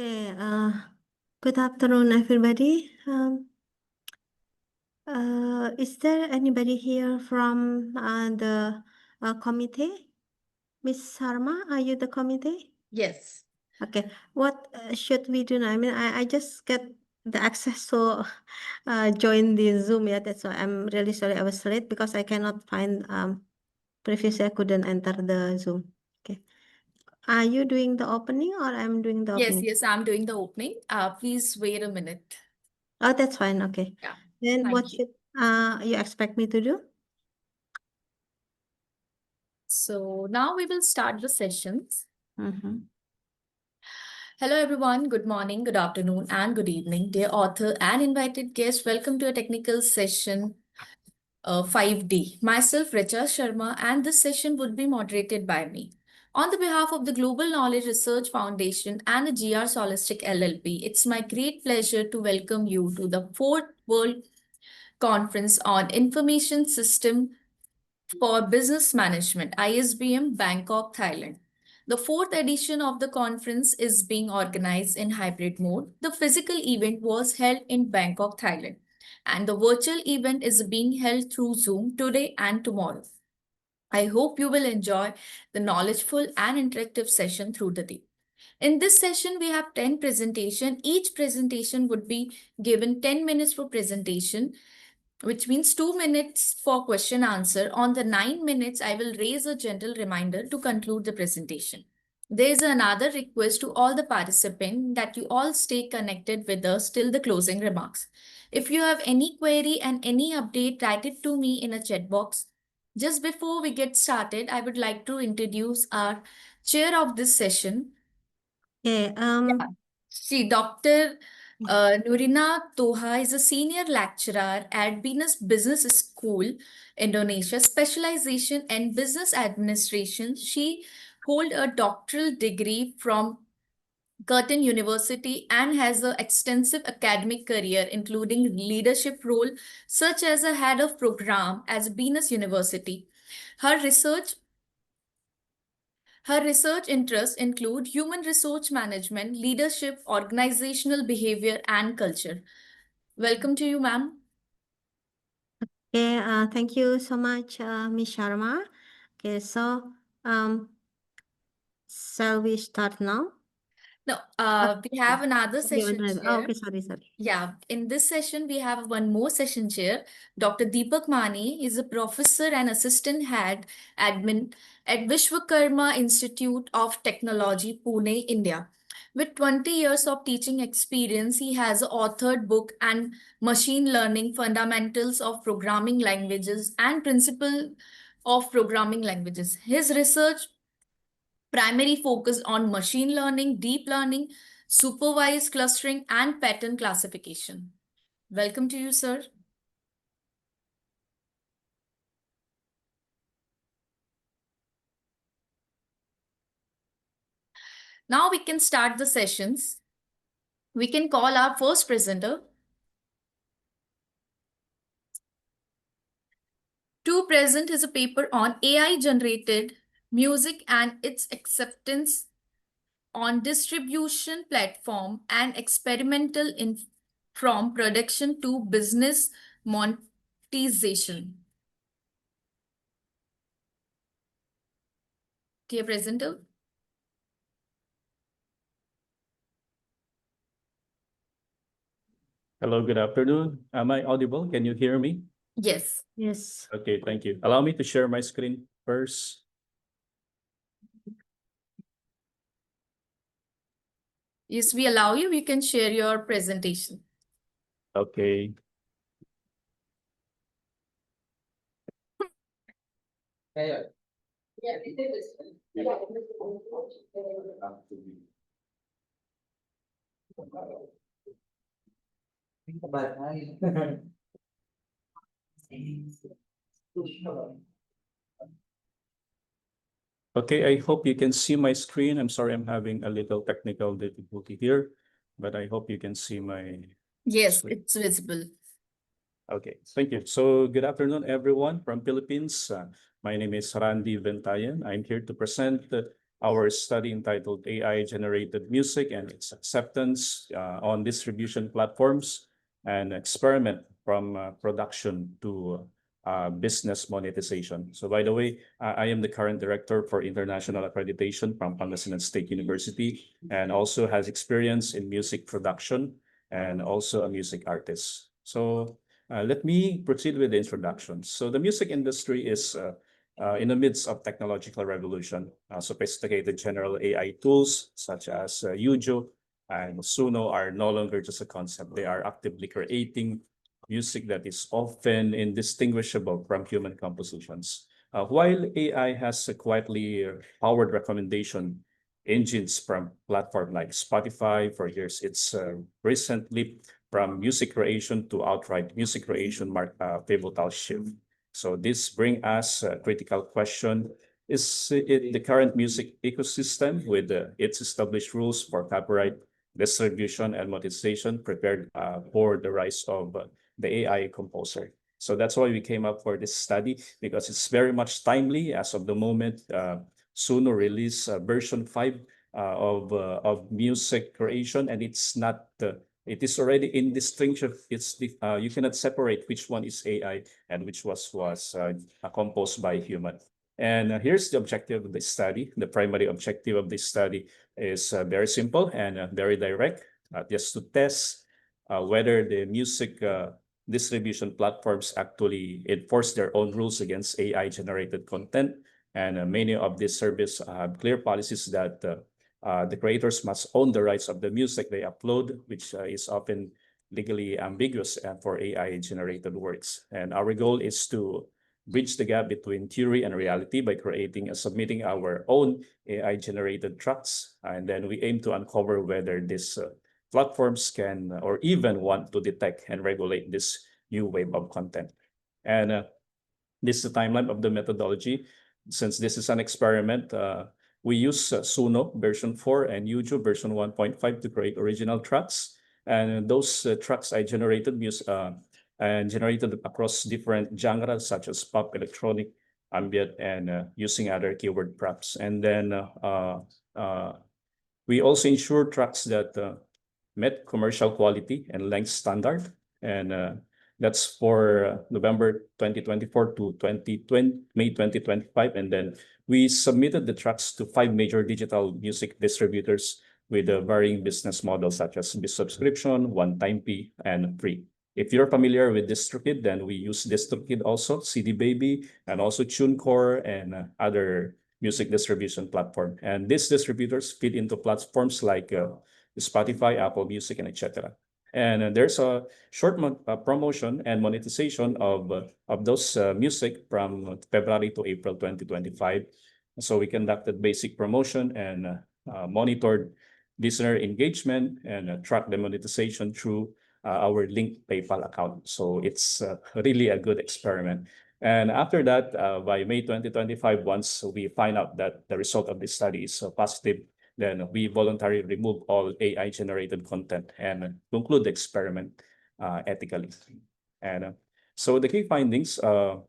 Okay, good afternoon, everybody. Is there anybody here from the committee? Miss Sarma, are you the committee? Yes. Okay, what should we do now? I mean, I just get the access to join the Zoom. Yeah, that's why I'm really sorry I was late because I cannot find previously I couldn't enter the Zoom. Okay, are you doing the opening or I'm doing the opening? Yes, I'm doing the opening. Please wait a minute. Oh, that's fine. Okay. Yeah. Then what Thank you. should you expect me to do? So now we will start the sessions. Mm-hmm. Hello, everyone. Good morning, good afternoon, and good evening. Dear author and invited guests, welcome to a technical session 5D. Myself, Richa Sharma, and this session would be moderated by me. On the behalf of the Global Knowledge Research Foundation and the GR Solistic LLP, it's my great pleasure to welcome you to the 4th World Conference on Information System for Business Management, ISBM, Bangkok, Thailand. The 4th edition of the conference is being organized in hybrid mode. The physical event was held in Bangkok, Thailand, and the virtual event is being held through Zoom today and tomorrow. I hope you will enjoy the knowledgeful and interactive session through the day. In this session, we have 10 presentation. Each presentation would be given 10 minutes for presentation, which means 2 minutes for question answer. On the 9 minutes, I will raise a gentle reminder to conclude the presentation. There is another request to all the participants that you all stay connected with us till the closing remarks. If you have any query and any update, write it to me in a chat box. Just before we get started, I would like to introduce our chair of this session. Okay. Dr. Nurina Toha is a senior lecturer at Venus Business School, Indonesia, specialization in business administration. She hold a doctoral degree from Curtin University and has an extensive academic career, including leadership role such as a head of program at Venus University. Her research interests include human resource management, leadership, organizational behavior, and culture. Welcome to you, ma'am. Okay. Thank you so much, Miss Sharma. Okay. So, shall we start now? No, we have another session chair. Okay. Sorry. Yeah, in this session, we have one more session chair. Dr. Deepak Mani is a professor and assistant head admin at Vishwakarma Institute of Technology, Pune, India. With 20 years of teaching experience, he has authored book and machine learning fundamentals of programming languages and principle of programming languages. His research primary focus on machine learning, deep learning, supervised clustering, and pattern classification. Welcome to you, sir. Now we can start the sessions. We can call our first presenter. To present is a paper on AI-generated music and its acceptance on distribution platform and experimental in from production to business monetization. Dear presenter. Hello, good afternoon. Am I audible? Can you hear me? Yes. Yes. Okay, thank you. Allow me to share my screen first. Yes, we allow you. You can share your presentation. Okay. Okay, I hope you can see my screen. I'm sorry, I'm having a little technical difficulty here, but I hope you can see my Yes, screen. it's visible. Okay, thank you. So good afternoon, everyone from Philippines. My name is Randy Ventayan. I'm here to present our study entitled AI-Generated Music and its Acceptance on Distribution Platforms, and experiment from production to business monetization. So by the way, I am the current director for international accreditation from Pangasinan State University, and also has experience in music production and also a music artist. So let me proceed with the introduction. So the music industry is in the midst of technological revolution. Sophisticated general AI tools such as Yujo and Suno are no longer just a concept. They are actively creating music that is often indistinguishable from human compositions. While AI has quietly powered recommendation engines from platforms like Spotify for years, it's recent leap from music creation to outright music creation marked a pivotal shift. So this brings us a critical question. Is it the current music ecosystem with its established rules for copyright, distribution, and monetization prepared for the rise of the AI composer? So that's why we came up for this study, because it's very much timely as of the moment. Suno released version 5 of music creation, and it's not it is already indistinguishable. It's you cannot separate which one is AI and which was composed by human. And here's the objective of the study. The primary objective of this study is very simple and very direct, just to test whether the music distribution platforms actually enforce their own rules against AI-generated content. And many of these services have clear policies that the creators must own the rights of the music they upload, which is often legally ambiguous for AI-generated works. And our goal is to bridge the gap between theory and reality by creating and submitting our own AI-generated tracks. And then we aim to uncover whether these platforms can or even want to detect and regulate this new wave of content. And this is the timeline of the methodology. Since this is an experiment, we use Suno version 4 and Yujo version 1.5 to create original tracks. And those tracks I generated generated across different genres such as pop, electronic, ambient, and using other keyword props. And then we also ensure tracks that met commercial quality and length standard. And that's for November 2024 to May 2025. And then we submitted the tracks to 5 major digital music distributors with varying business models such as subscription, one-time fee, and free. If you're familiar with DistroKid, then we use DistroKid also, CD Baby, and also TuneCore and other music distribution platform. And these distributors fit into platforms like Spotify, Apple Music, and etc. And there's a short promotion and monetization of those music from February to April 2025. So we conducted basic promotion and monitored listener engagement and tracked the monetization through our linked PayPal account. So it's really a good experiment. And after that, by May 2025, once we find out that the result of this study is positive, then we voluntarily remove all AI-generated content and conclude the experiment ethically. And so the key findings, our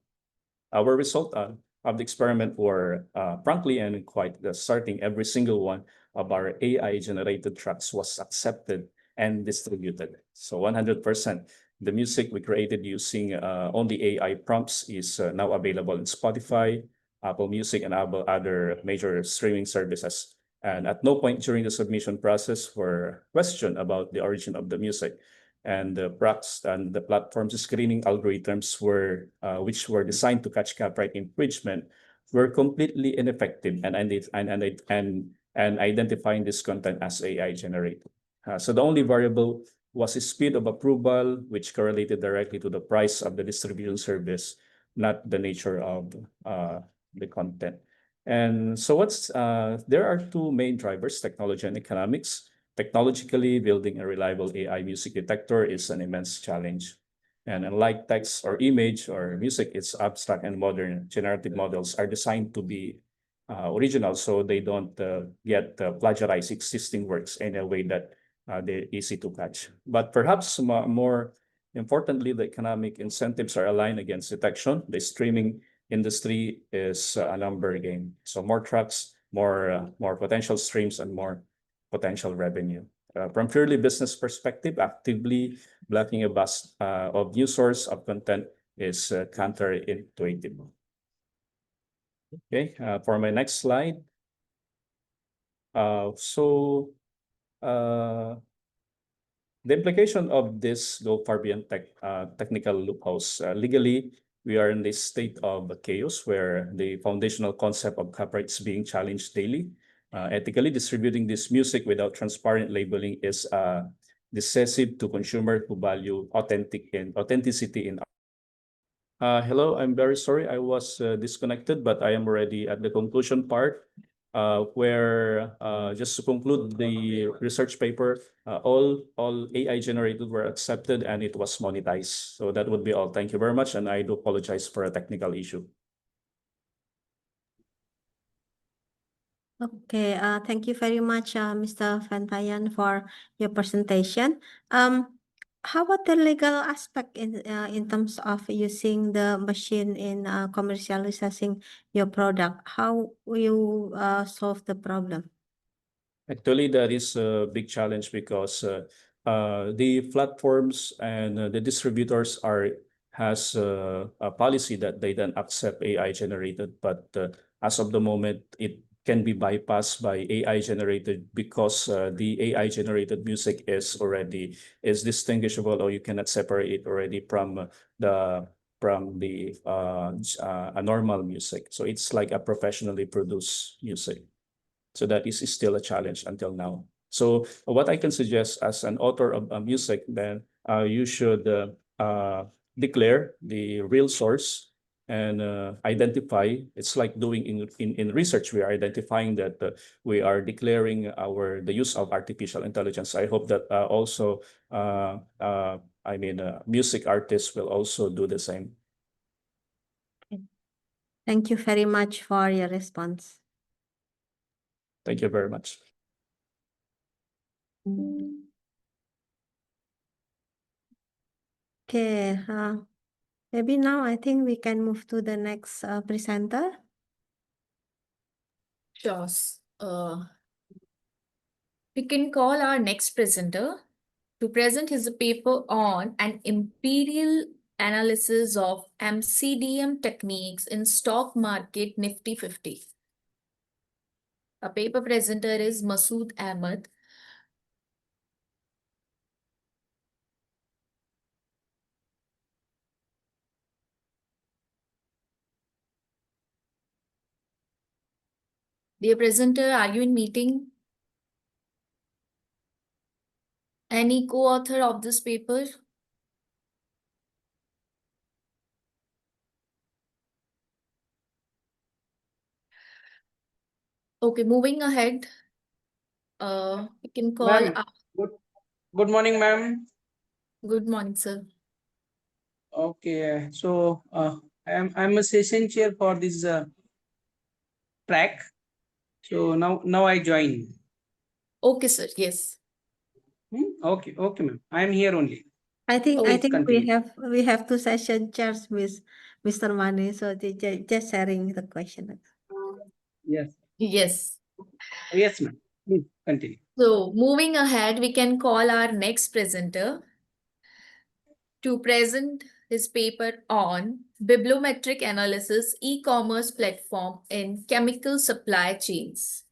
result of the experiment were frankly and quite starting every single one of our AI-generated tracks was accepted and distributed. So 100%. The music we created using only AI prompts is now available in Spotify, Apple Music, and other major streaming services. And at no point during the submission process were questioned about the origin of the music. And the platform's screening algorithms were which were designed to catch copyright infringement were completely ineffective and identifying this content as AI generated. So the only variable was the speed of approval, which correlated directly to the price of the distribution service, not the nature of the content. And so there are 2 main drivers, technology and economics. Technologically, building a reliable AI music detector is an immense challenge. And unlike text or image or music, it's abstract and modern generative models are designed to be original, so they don't get plagiarize existing works in a way that they're easy to catch. But perhaps more importantly, the economic incentives are aligned against detection. The streaming industry is a number game. So more tracks more potential streams and more potential revenue. From purely business perspective, actively blocking a bus of new source of content is counterintuitive. Okay, for my next slide. The implication of this go far beyond technical loopholes. Legally, we are in this state of chaos where the foundational concept of copyright is being challenged daily. Ethically, distributing this music without transparent labeling is decisive to consumers who value authenticity in. Hello, I'm very sorry I was disconnected, but I am already at the conclusion part. Where just to conclude the research paper, all AI generated were accepted and it was monetized. So that would be all. Thank you very much, and I do apologize for a technical issue. Okay, thank you very much, Mr. Fantayan, for your presentation. How about the legal aspect in terms of using the machine in commercializing your product? How will you solve the problem? Actually, that is a big challenge because the platforms and the distributors has a policy that they don't accept AI generated, but as of the moment, it can be bypassed by AI generated because the AI generated music is distinguishable, or you cannot separate it already from the a normal music. So it's like a professionally produced music. So that is still a challenge until now. So what I can suggest as an author of music, then you should declare the real source and identify. It's like doing in research. We are identifying that we are declaring the use of artificial intelligence. I hope that also music artists will also do the same. Thank you very much for your response. Thank you very much. Okay, maybe now I think we can move to the next presenter. Sure. We can call our next presenter to present his paper on an imperial analysis of MCDM techniques in stock market Nifty 50. Our paper presenter is Masood Ahmed. Dear presenter, are you in meeting? Any co-author of this paper? Okay, moving ahead. We can call. Good morning, ma'am. Good morning, sir. Okay, so I'm a session chair for this track. So now I join. Okay, sir. Yes. Okay, ma'am. I'm here only. I think continue. we have two session chairs with Mr. Mani, so they just sharing the question. Yes. Yes. Yes, ma'am. Please continue. So moving ahead, we can call our next presenter to present his paper on bibliometric analysis e-commerce platform in chemical supply chains.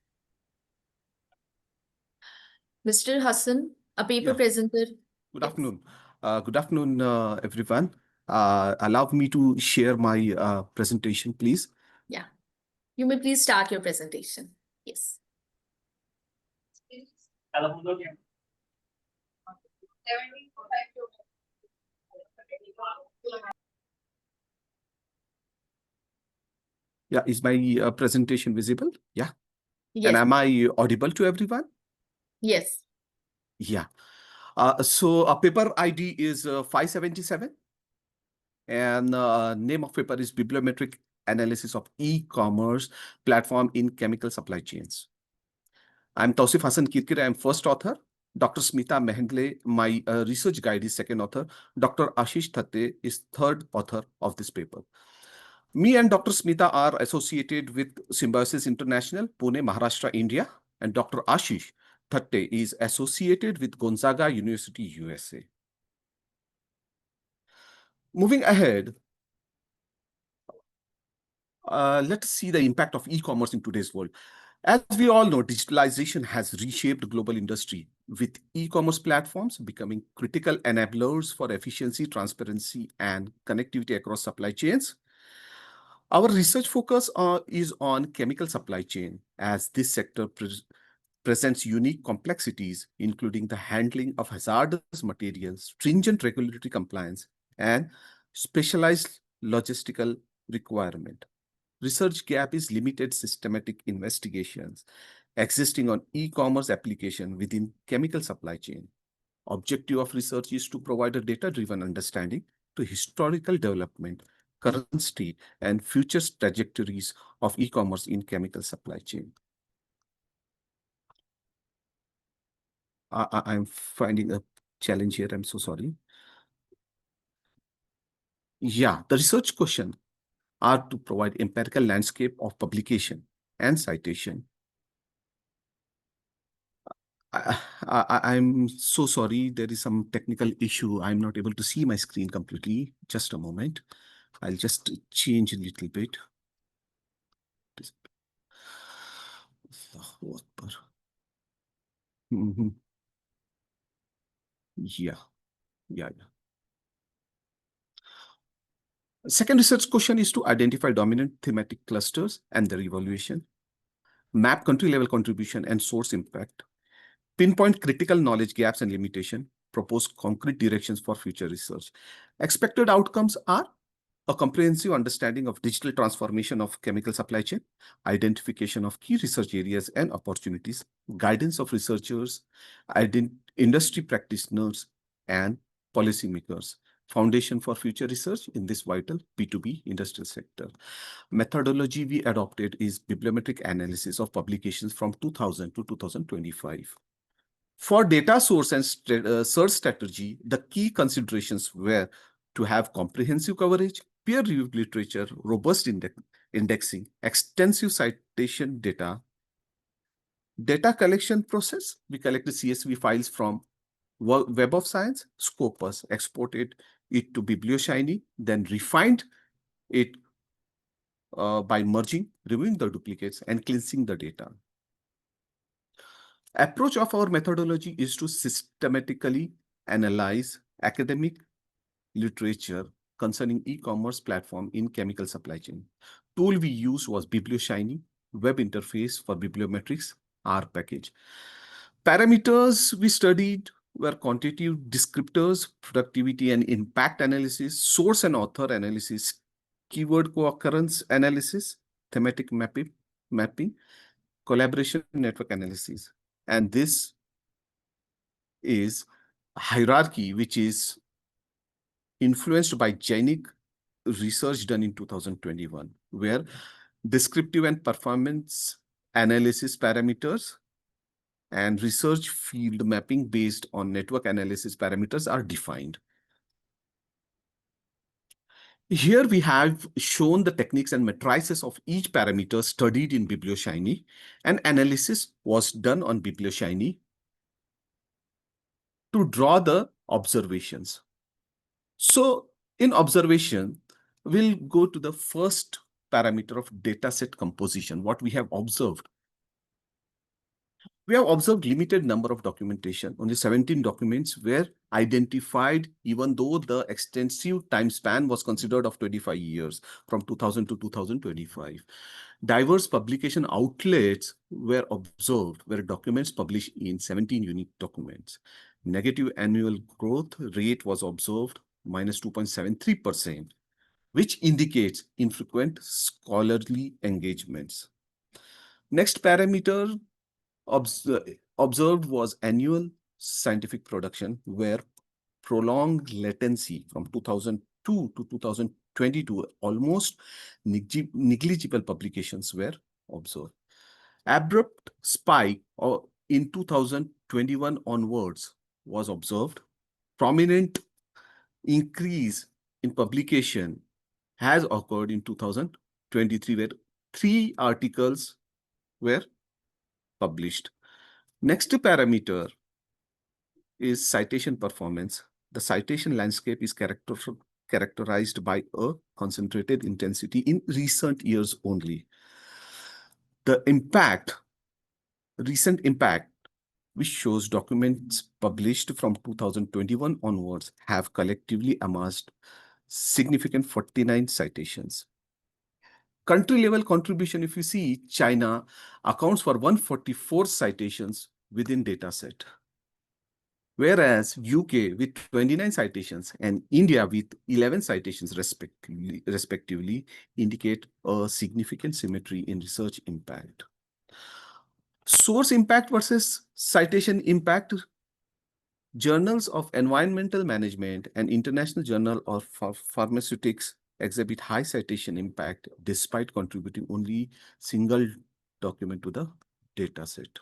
Mr. Hassan, a paper presenter. Good afternoon. Good afternoon, everyone. Allow me to share my presentation, please. Yeah. You may please start your presentation. Yes. Yeah, is my presentation visible? Yeah. Yes. And am I audible to everyone? Yes. Yeah. So paper ID is 577. And name of paper is Bibliometric Analysis of E-Commerce Platform in Chemical Supply Chains. I'm Tausif Hassan Kirkir. I'm first author. Dr. Smita Mehendle, my research guide, is second author. Dr. Ashish Thatte is third author of this paper. Me and Dr. Smita are associated with Symbiosis International, Pune, Maharashtra, India, and Dr. Ashish Thatte is associated with Gonzaga University, USA. Moving ahead, let's see the impact of e-commerce in today's world. As we all know, digitalization has reshaped global industry, with e-commerce platforms becoming critical enablers for efficiency, transparency, and connectivity across supply chains. Our research focus is on chemical supply chain, as this sector presents unique complexities, including the handling of hazardous materials, stringent regulatory compliance, and specialized logistical requirement. Research gap is limited systematic investigations existing on e-commerce application within chemical supply chain. Objective of research is to provide a data-driven understanding to historical development, current state, and future trajectories of e-commerce in chemical supply chain. I'm finding a challenge here. I'm so sorry. Yeah, the research question are to provide empirical landscape of publication and citation. I'm so sorry. There is some technical issue. I'm not able to see my screen completely. Just a moment. I'll just change a little bit. Allahu Akbar. Mhm. Yeah, yeah. Second research question is to identify dominant thematic clusters and their evaluation, map country-level contribution and source impact, pinpoint critical knowledge gaps and limitation, propose concrete directions for future research. Expected outcomes are a comprehensive understanding of digital transformation of chemical supply chain, identification of key research areas and opportunities, guidance of researchers, industry practitioners, and policymakers. Foundation for future research in this vital B2B industrial sector. Methodology we adopted is bibliometric analysis of publications from 2000 to 2025. For data source and search strategy, the key considerations were to have comprehensive coverage, peer-reviewed literature, robust indexing, extensive citation data. Data collection process, we collected CSV files from Web of Science, Scopus, exported it to BiblioShiny, then refined it by merging, removing the duplicates, and cleansing the data. Approach of our methodology is to systematically analyze academic literature concerning e-commerce platform in chemical supply chain. Tool we used was BiblioShiny, web interface for bibliometrics, R package. Parameters we studied were quantitative descriptors, productivity and impact analysis, source and author analysis, keyword co-occurrence analysis, thematic mapping, collaboration network analysis. And this is hierarchy, which is influenced by Jainik research done in 2021, where descriptive and performance analysis parameters and research field mapping based on network analysis parameters are defined. Here we have shown the techniques and matrices of each parameter studied in BiblioShiny, and analysis was done on BiblioShiny to draw the observations. So in observation, we'll go to the first parameter of dataset composition, what we have observed. We have observed limited number of documentation. Only 17 documents were identified, even though the extensive time span was considered of 25 years, from 2000 to 2025. Diverse publication outlets were observed, where documents published in 17 unique documents. Negative annual growth rate was observed, minus 2.73%, which indicates infrequent scholarly engagements. Next parameter observed was annual scientific production, where prolonged latency from 2002 to 2022, almost negligible publications were observed. Abrupt spike in 2021 onwards was observed. Prominent increase in publication has occurred in 2023, where 3 articles were published. Next parameter is citation performance. The citation landscape is characterized by a concentrated intensity in recent years only. The recent impact, which shows documents published from 2021 onwards, have collectively amassed significant 49 citations. Country level contribution, if you see, China accounts for 144 citations within dataset, whereas UK with 29 citations and India with 11 citations respectively indicate a significant symmetry in research impact. Source impact versus citation impact. Journals of environmental management and International Journal of Pharmaceutics exhibit high citation impact despite contributing only single document to the dataset.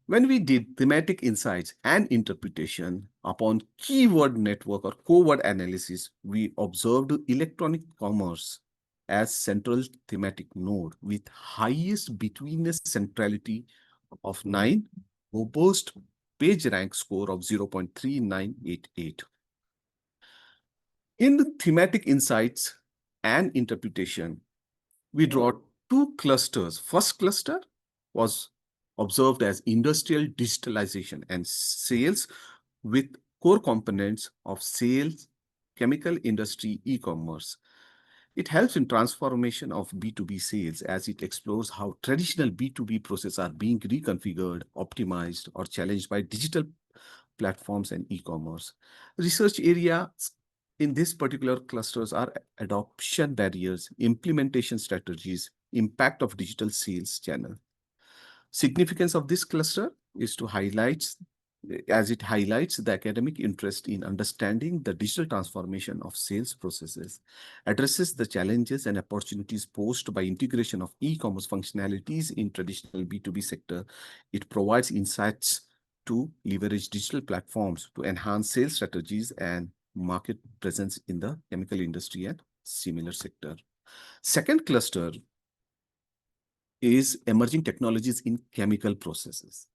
When we did thematic insights and interpretation upon keyword network or keyword analysis, we observed electronic commerce as central thematic node with highest betweenness centrality of 9, robust page rank score of 0.3988. In the thematic insights and interpretation, we draw 2 clusters. First cluster was observed as industrial digitalization and sales with core components of sales, chemical industry, e-commerce. It helps in transformation of B2B sales as it explores how traditional B2B processes are being reconfigured, optimized, or challenged by digital platforms and e-commerce. Research areas in this particular clusters are adoption barriers, implementation strategies, impact of digital sales channel. Significance of this cluster is to highlight, as it highlights the academic interest in understanding the digital transformation of sales processes, addresses the challenges and opportunities posed by integration of e-commerce functionalities in traditional B2B sector. It provides insights to leverage digital platforms to enhance sales strategies and market presence in the chemical industry and similar sector. Second cluster is emerging technologies in chemical processes.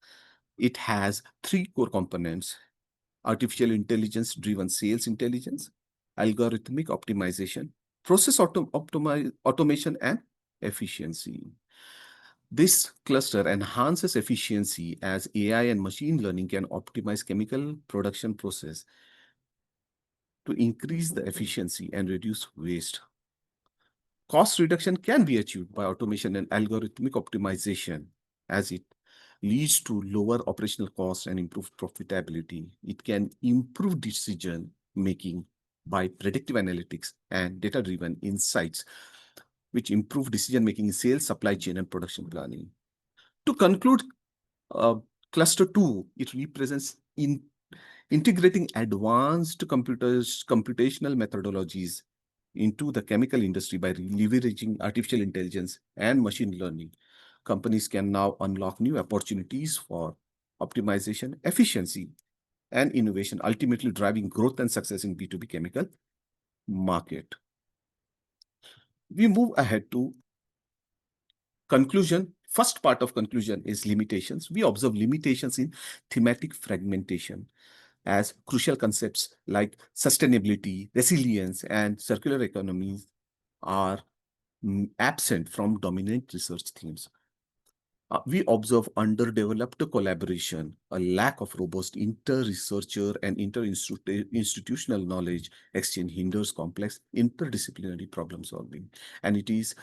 It has 3 core components: artificial intelligence-driven sales intelligence, algorithmic optimization, process automation, and efficiency. This cluster enhances efficiency as AI and machine learning can optimize chemical production process to increase the efficiency and reduce waste. Cost reduction can be achieved by automation and algorithmic optimization as it leads to lower operational costs and improved profitability. It can improve decision making by predictive analytics and data-driven insights, which improve decision making in sales, supply chain, and production planning. To conclude, cluster 2, it represents integrating advanced computational methodologies into the chemical industry by leveraging artificial intelligence and machine learning. Companies can now unlock new opportunities for optimization, efficiency, and innovation, ultimately driving growth and success in B2B chemical market. We move ahead to conclusion. First part of conclusion is limitations. We observe limitations in thematic fragmentation as crucial concepts like sustainability, resilience, and circular economies are absent from dominant research themes. We observe underdeveloped collaboration, a lack of robust inter-researcher and inter-institutional knowledge exchange hinders complex interdisciplinary problem solving. And it is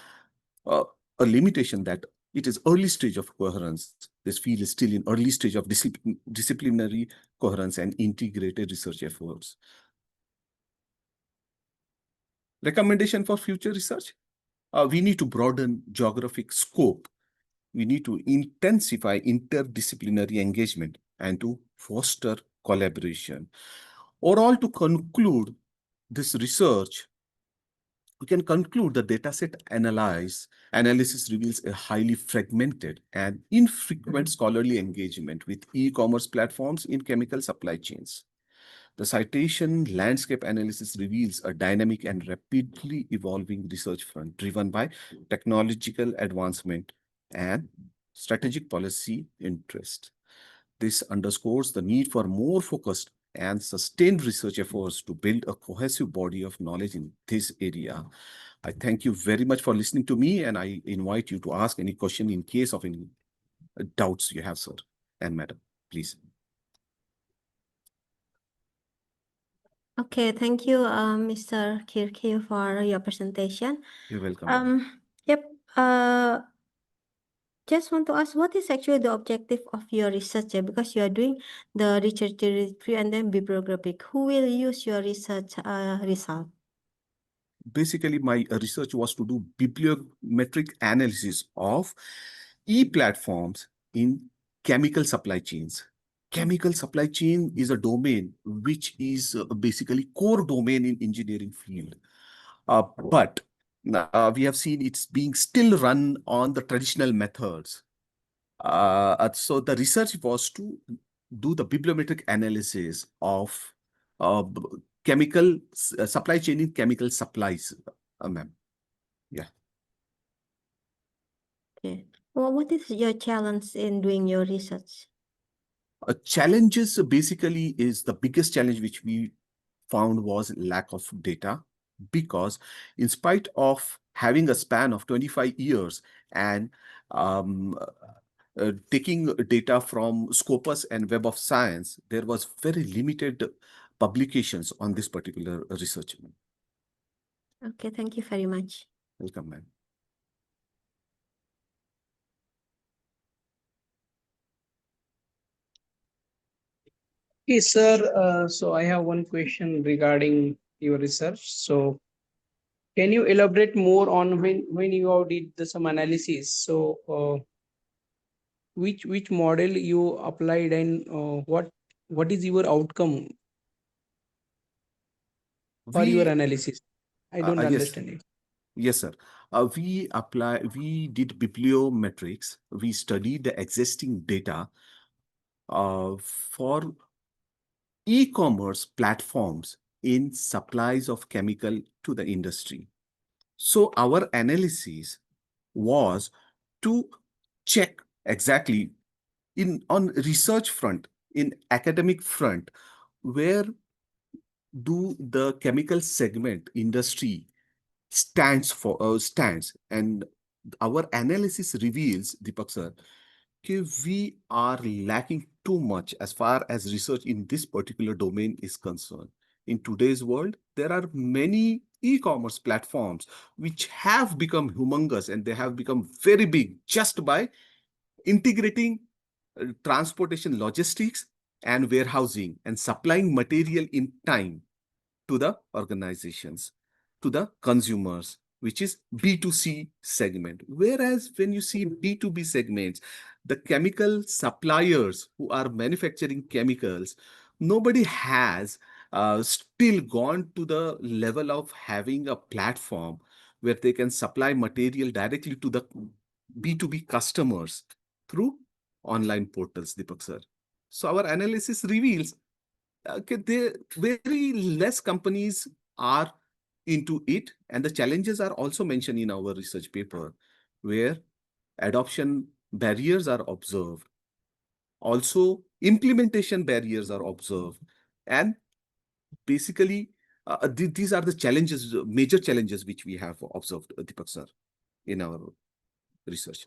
a limitation that it is early stage of coherence. This field is still in early stage of disciplinary coherence and integrated research efforts. Recommendation for future research? We need to broaden geographic scope. We need to intensify interdisciplinary engagement and to foster collaboration. Overall, to conclude this research, we can conclude the dataset analysis reveals a highly fragmented and infrequent scholarly engagement with e-commerce platforms in chemical supply chains. The citation landscape analysis reveals a dynamic and rapidly evolving research front driven by technological advancement and strategic policy interest. This underscores the need for more focused and sustained research efforts to build a cohesive body of knowledge in this area. I thank you very much for listening to me, and I invite you to ask any question in case of any doubts you have, sir and madam, please. Okay, thank you, Mr. Kirki, for your presentation. You're welcome. Madam. Yep. Just want to ask, what is actually the objective of your research? Because you are doing the research review and then bibliographic. Who will use your research result? Basically, my research was to do bibliometric analysis of e-platforms in chemical supply chains. Chemical supply chain is a domain which is basically core domain in engineering field. But we have seen it's being still run on the traditional methods. So the research was to do the bibliometric analysis of chemical supply chain in chemical supplies, ma'am. Yeah. Okay. Well, what is your challenge in doing your research? Challenges basically is the biggest challenge which we found was lack of data, because in spite of having a span of 25 years and taking data from Scopus and Web of Science, there was very limited publications on this particular research. Okay, thank you very much. Welcome, ma'am. Okay, sir. So I have one question regarding your research. So can you elaborate more on when you have did some analysis? So which model you applied and what is your outcome for your analysis? I don't Yes. understand it. Yes, sir. We did bibliometrics. We studied the existing data for e-commerce platforms in supplies of chemical to the industry. So our analysis was to check exactly on research front, in academic front, where do the chemical segment industry stands, and our analysis reveals, Deepak sir, we are lacking too much as far as research in this particular domain is concerned. In today's world, there are many e-commerce platforms which have become humongous, and they have become very big just by integrating transportation logistics and warehousing and supplying material in time to the organizations, to the consumers, which is B2C segment. Whereas when you see B2B segments, the chemical suppliers who are manufacturing chemicals, nobody has still gone to the level of having a platform where they can supply material directly to the B2B customers through online portals, Deepak sir. So our analysis reveals very less companies are into it, and the challenges are also mentioned in our research paper, where adoption barriers are observed. Also, implementation barriers are observed, and basically, these are the challenges, major challenges which we have observed, Deepak sir, in our research.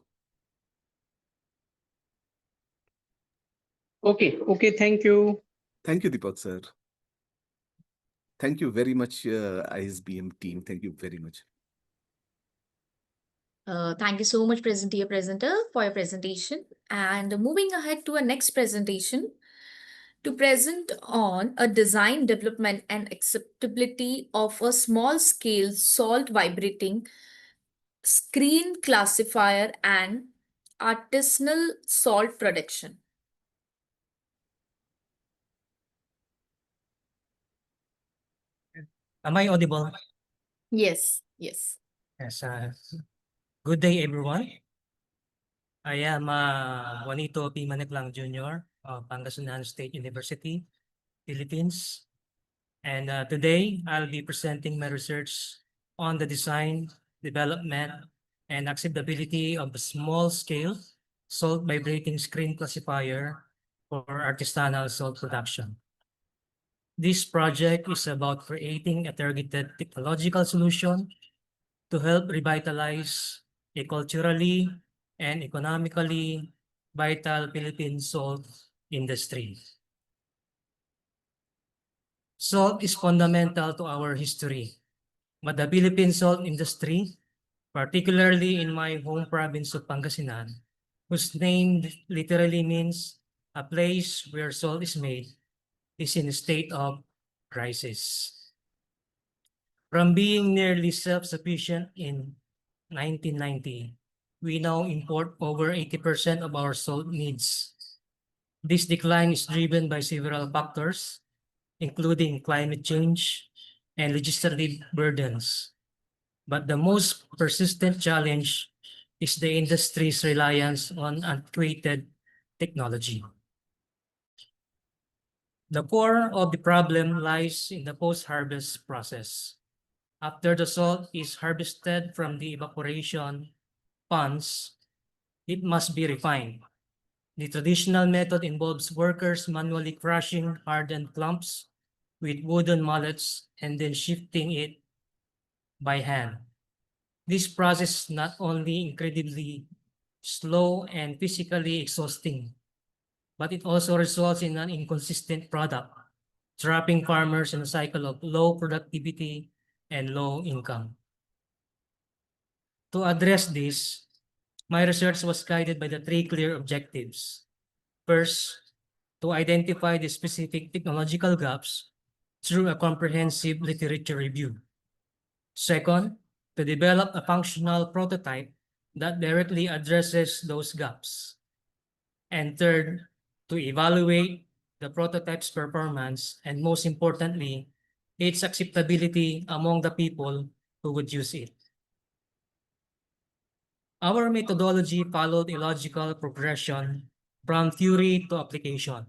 Okay. Thank you. Thank you, Deepak sir. Thank you very much, ISBM team. Thank you very much. Thank you so much, presenter, for your presentation. And moving ahead to our next presentation, to present on a design, development, and acceptability of a small-scale salt vibrating screen classifier and artisanal salt production. Am I audible? Yes. Yes. Good day, everyone. I am Juanito P. Maneklang Jr. of Pangasinan State University, Philippines. And today I'll be presenting my research on the design, development, and acceptability of a small-scale salt vibrating screen classifier for artisanal salt production. This project is about creating a targeted technological solution to help revitalize a culturally and economically vital Philippine salt industry. Salt is fundamental to our history, but the Philippine salt industry, particularly in my home province of Pangasinan, whose name literally means a place where salt is made, is in a state of crisis. From being nearly self-sufficient in 1990, we now import over 80% of our salt needs. This decline is driven by several factors, including climate change and legislative burdens. But the most persistent challenge is the industry's reliance on antiquated technology. The core of the problem lies in the post-harvest process. After the salt is harvested from the evaporation ponds, it must be refined. The traditional method involves workers manually crushing hardened clumps with wooden mallets and then shifting it by hand. This process is not only incredibly slow and physically exhausting, but it also results in an inconsistent product, trapping farmers in a cycle of low productivity and low income. To address this, my research was guided by the three clear objectives. First, to identify the specific technological gaps through a comprehensive literature review. Second, to develop a functional prototype that directly addresses those gaps. And third, to evaluate the prototype's performance and, most importantly, its acceptability among the people who would use it. Our methodology followed a logical progression from theory to application.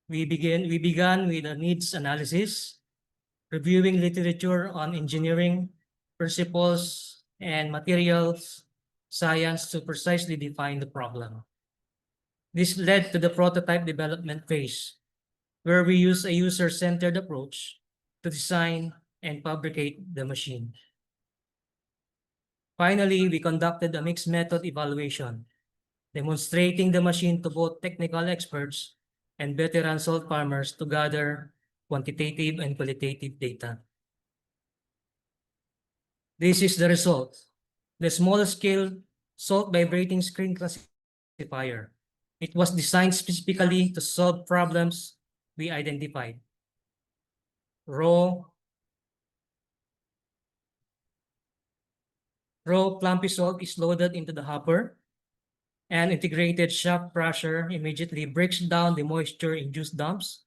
We began with a needs analysis, reviewing literature on engineering principles and materials science to precisely define the problem. This led to the prototype development phase, where we use a user-centered approach to design and fabricate the machine. Finally, we conducted a mixed method evaluation, demonstrating the machine to both technical experts and veteran salt farmers to gather quantitative and qualitative data. This is the result. The small-scale salt vibrating screen classifier. It was designed specifically to solve problems we identified. Raw clumpy salt is loaded into the hopper, and integrated shaft crusher immediately breaks down the moisture-induced dumps,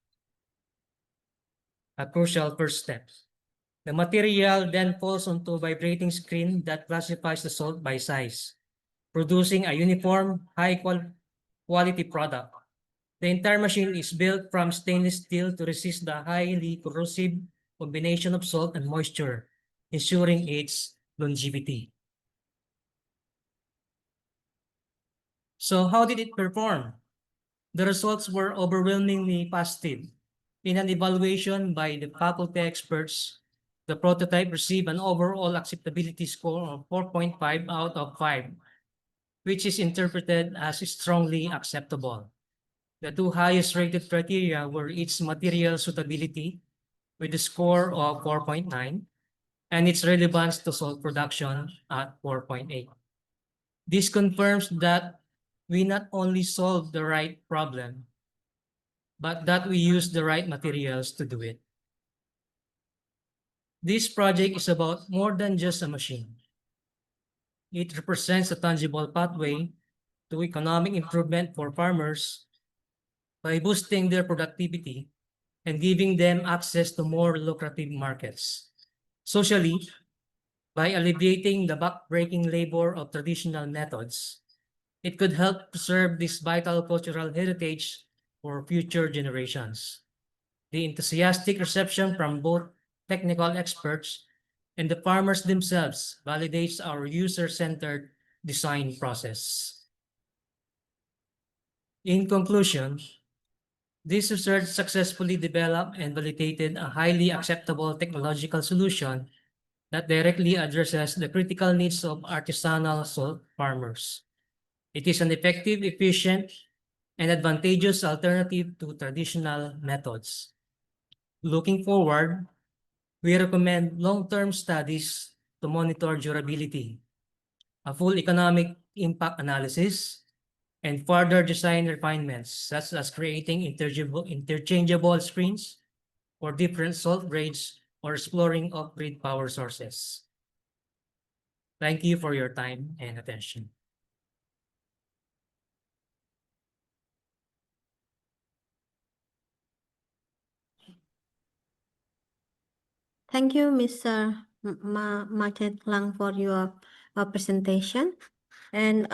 a crucial first step. The material then falls onto a vibrating screen that classifies the salt by size, producing a uniform, high-quality product. The entire machine is built from stainless steel to resist the highly corrosive combination of salt and moisture, ensuring its longevity. So how did it perform? The results were overwhelmingly positive. In an evaluation by the faculty experts, the prototype received an overall acceptability score of 4.5 out of 5, which is interpreted as strongly acceptable. The two highest rated criteria were its material suitability, with a score of 4.9, and its relevance to salt production at 4.8. This confirms that we not only solved the right problem, but that we used the right materials to do it. This project is about more than just a machine. It represents a tangible pathway to economic improvement for farmers by boosting their productivity and giving them access to more lucrative markets. Socially, by alleviating the back-breaking labor of traditional methods, it could help preserve this vital cultural heritage for future generations. The enthusiastic reception from both technical experts and the farmers themselves validates our user-centered design process. In conclusion, this research successfully developed and validated a highly acceptable technological solution that directly addresses the critical needs of artisanal salt farmers. It is an effective, efficient, and advantageous alternative to traditional methods. Looking forward, we recommend long-term studies to monitor durability, a full economic impact analysis, and further design refinements, such as creating interchangeable screens for different salt grades or exploring off-grid power sources. Thank you for your time and attention. Thank you, Mr. Martin Lang, for your presentation. And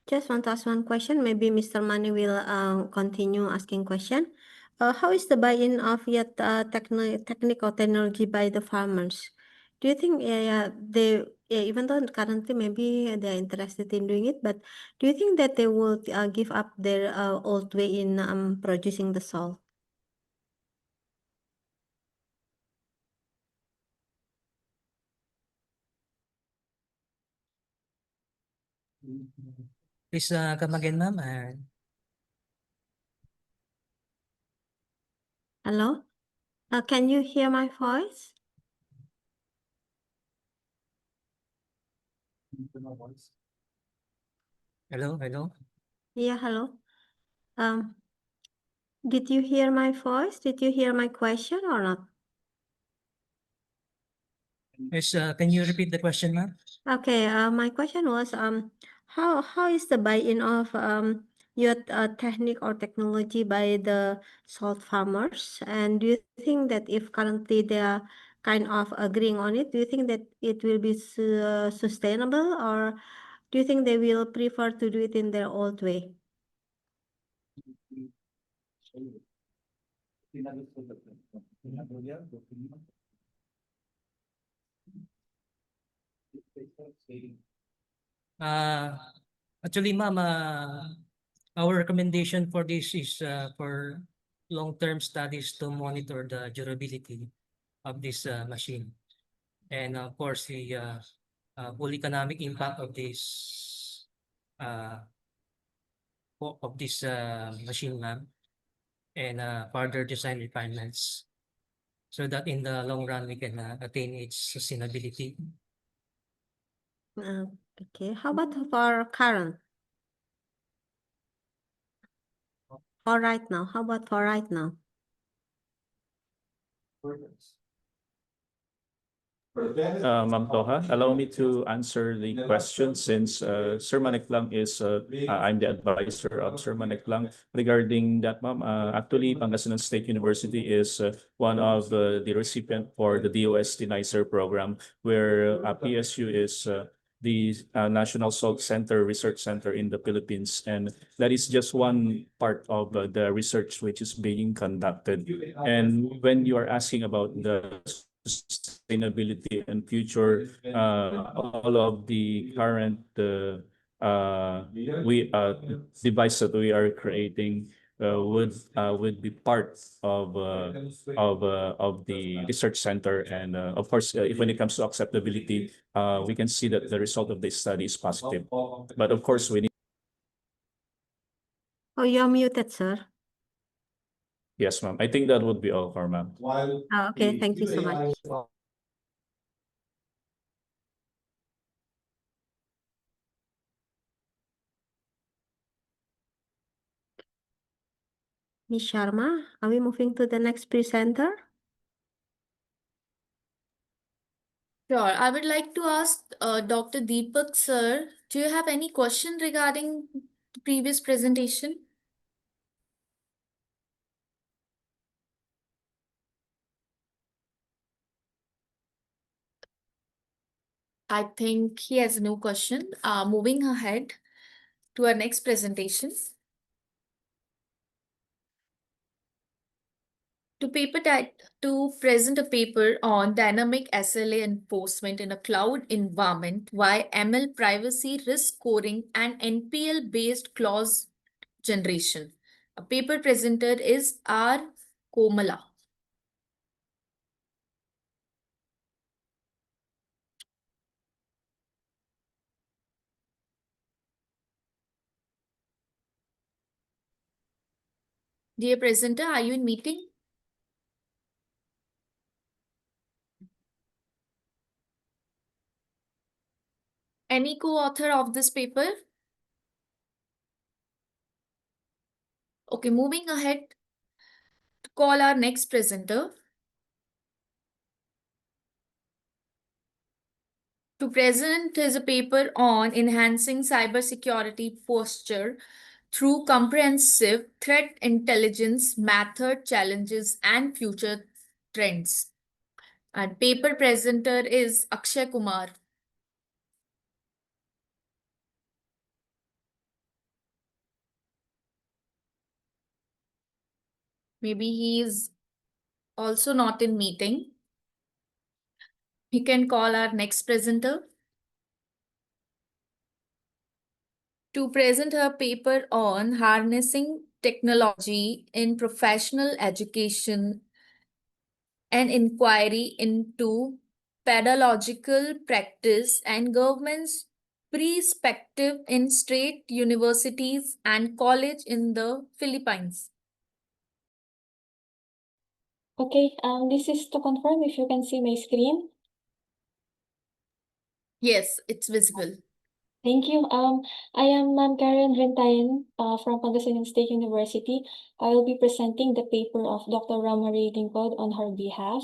just want to ask one question. Maybe Mr. Mani will continue asking question. How is the buy-in of yet technical technology by the farmers? Do you think they even though currently maybe they're interested in doing it, but do you think that they will give up their old way in producing the salt? Please come again, ma'am. Hello? Can you hear my voice? Hello, hello. Yeah, hello. Did you hear my voice? Did you hear my question or not? Yes, can you repeat the question, ma'am? Okay, my question was how is the buy-in of your technique or technology by the salt farmers? And do you think that if currently they are kind of agreeing on it, do you think that it will be sustainable, or do you think they will prefer to do it in their old way? Actually, ma'am, our recommendation for this is for long-term studies to monitor the durability of this machine, and of course the full economic impact of this machine, ma'am, and further design refinements, so that in the long run we can attain its sustainability. Okay, how about for current? For right now, how about for right now? Ma'am Toha, allow me to answer the question since Sir Manik Lang is, I'm the advisor of Sir Manik Lang regarding that, ma'am. Actually, Pangasinan State University is one of the recipient for the DOST NICER program, where PSU is the National Salt Center Research Center in the Philippines. And that is just one part of the research which is being conducted. And when you are asking about the sustainability and future, all of the current device that we are creating would be part of the research center. And of course, if when it comes to acceptability, we can see that the result of this study is positive. But of course, we need. Oh, you're muted, sir. Yes, ma'am. I think that would be all for ma'am. Okay, thank you so much. Ms. Sharma, are we moving to the next presenter? Sure. I would like to ask Dr. Deepak, sir, do you have any question regarding the previous presentation? I think he has no question. Moving ahead to our next presentation. To present a paper on dynamic SLA enforcement in a cloud environment, why ML privacy risk scoring and NPL based clause generation. A paper presenter is R. Komala. Dear presenter, are you in meeting? Any co-author of this paper? Okay, moving ahead to call our next presenter. To present is a paper on enhancing cybersecurity posture through comprehensive threat intelligence method challenges and future trends. And paper presenter is Akshay Kumar. Maybe he is also not in meeting. We can call our next presenter. To present her paper on harnessing technology in professional education, an inquiry into pedagogical practice and government's perspective in state universities and college in the Philippines. Okay, this is to confirm if you can see my screen. Yes, it's visible. Thank you. I am Ma'am Karen Rentayan from Pangasinan State University. I will be presenting the paper of Dr. Ramarie Lingkod on her behalf.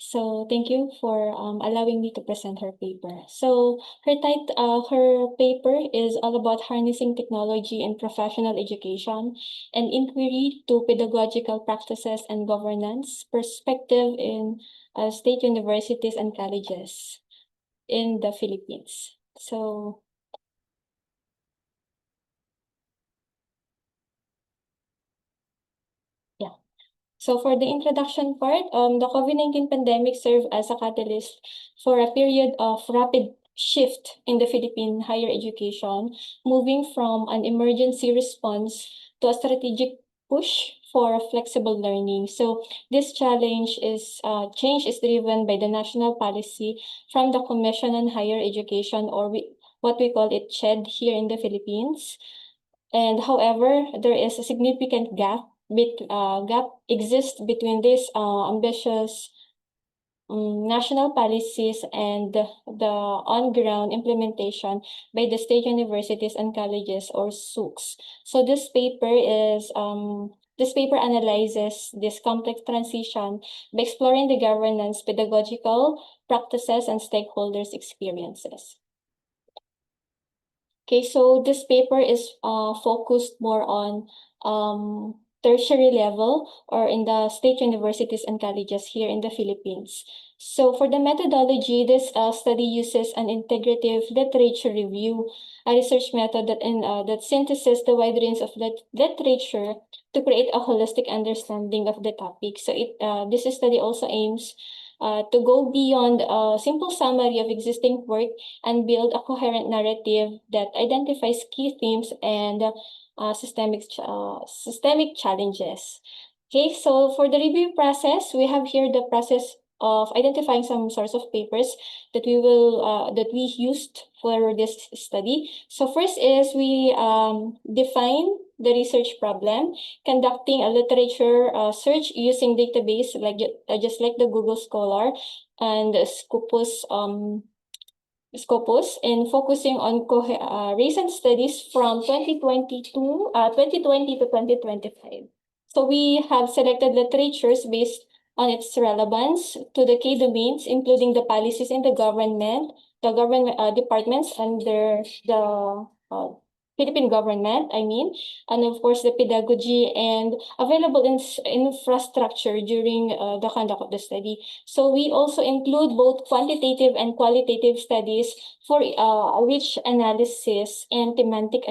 So thank you for allowing me to present her paper. So her paper is all about harnessing technology in professional education, an inquiry to pedagogical practices and governance, perspective in state universities and colleges in the Philippines. So yeah. So for the introduction part, the COVID-19 pandemic served as a catalyst for a period of rapid shift in the Philippine higher education, moving from an emergency response to a strategic push for flexible learning. So this change is driven by the national policy from the Commission on Higher Education, or what we call it CHED here in the Philippines. And however, there is a significant gap exists between these ambitious national policies and the on-ground implementation by the state universities and colleges, or SUCs. So this paper analyzes this complex transition by exploring the governance, pedagogical practices, and stakeholders' experiences. Okay, so this paper is focused more on tertiary level, or in the state universities and colleges here in the Philippines. So for the methodology, this study uses an integrative literature review, a research method that synthesizes the wide range of literature to create a holistic understanding of the topic. So this study also aims to go beyond a simple summary of existing work and build a coherent narrative that identifies key themes and systemic challenges. Okay, so for the review process, we have here the process of identifying some source of papers that we used for this study. So first is we define the research problem, conducting a literature search using database just like the Google Scholar and Scopus, and focusing on recent studies from 2020 to 2025. So we have selected literatures based on its relevance to the key domains, including the policies in the government departments under the Philippine government, and of course the pedagogy and available infrastructure during the conduct of the study. So we also include both quantitative and qualitative studies for rich analysis and thematic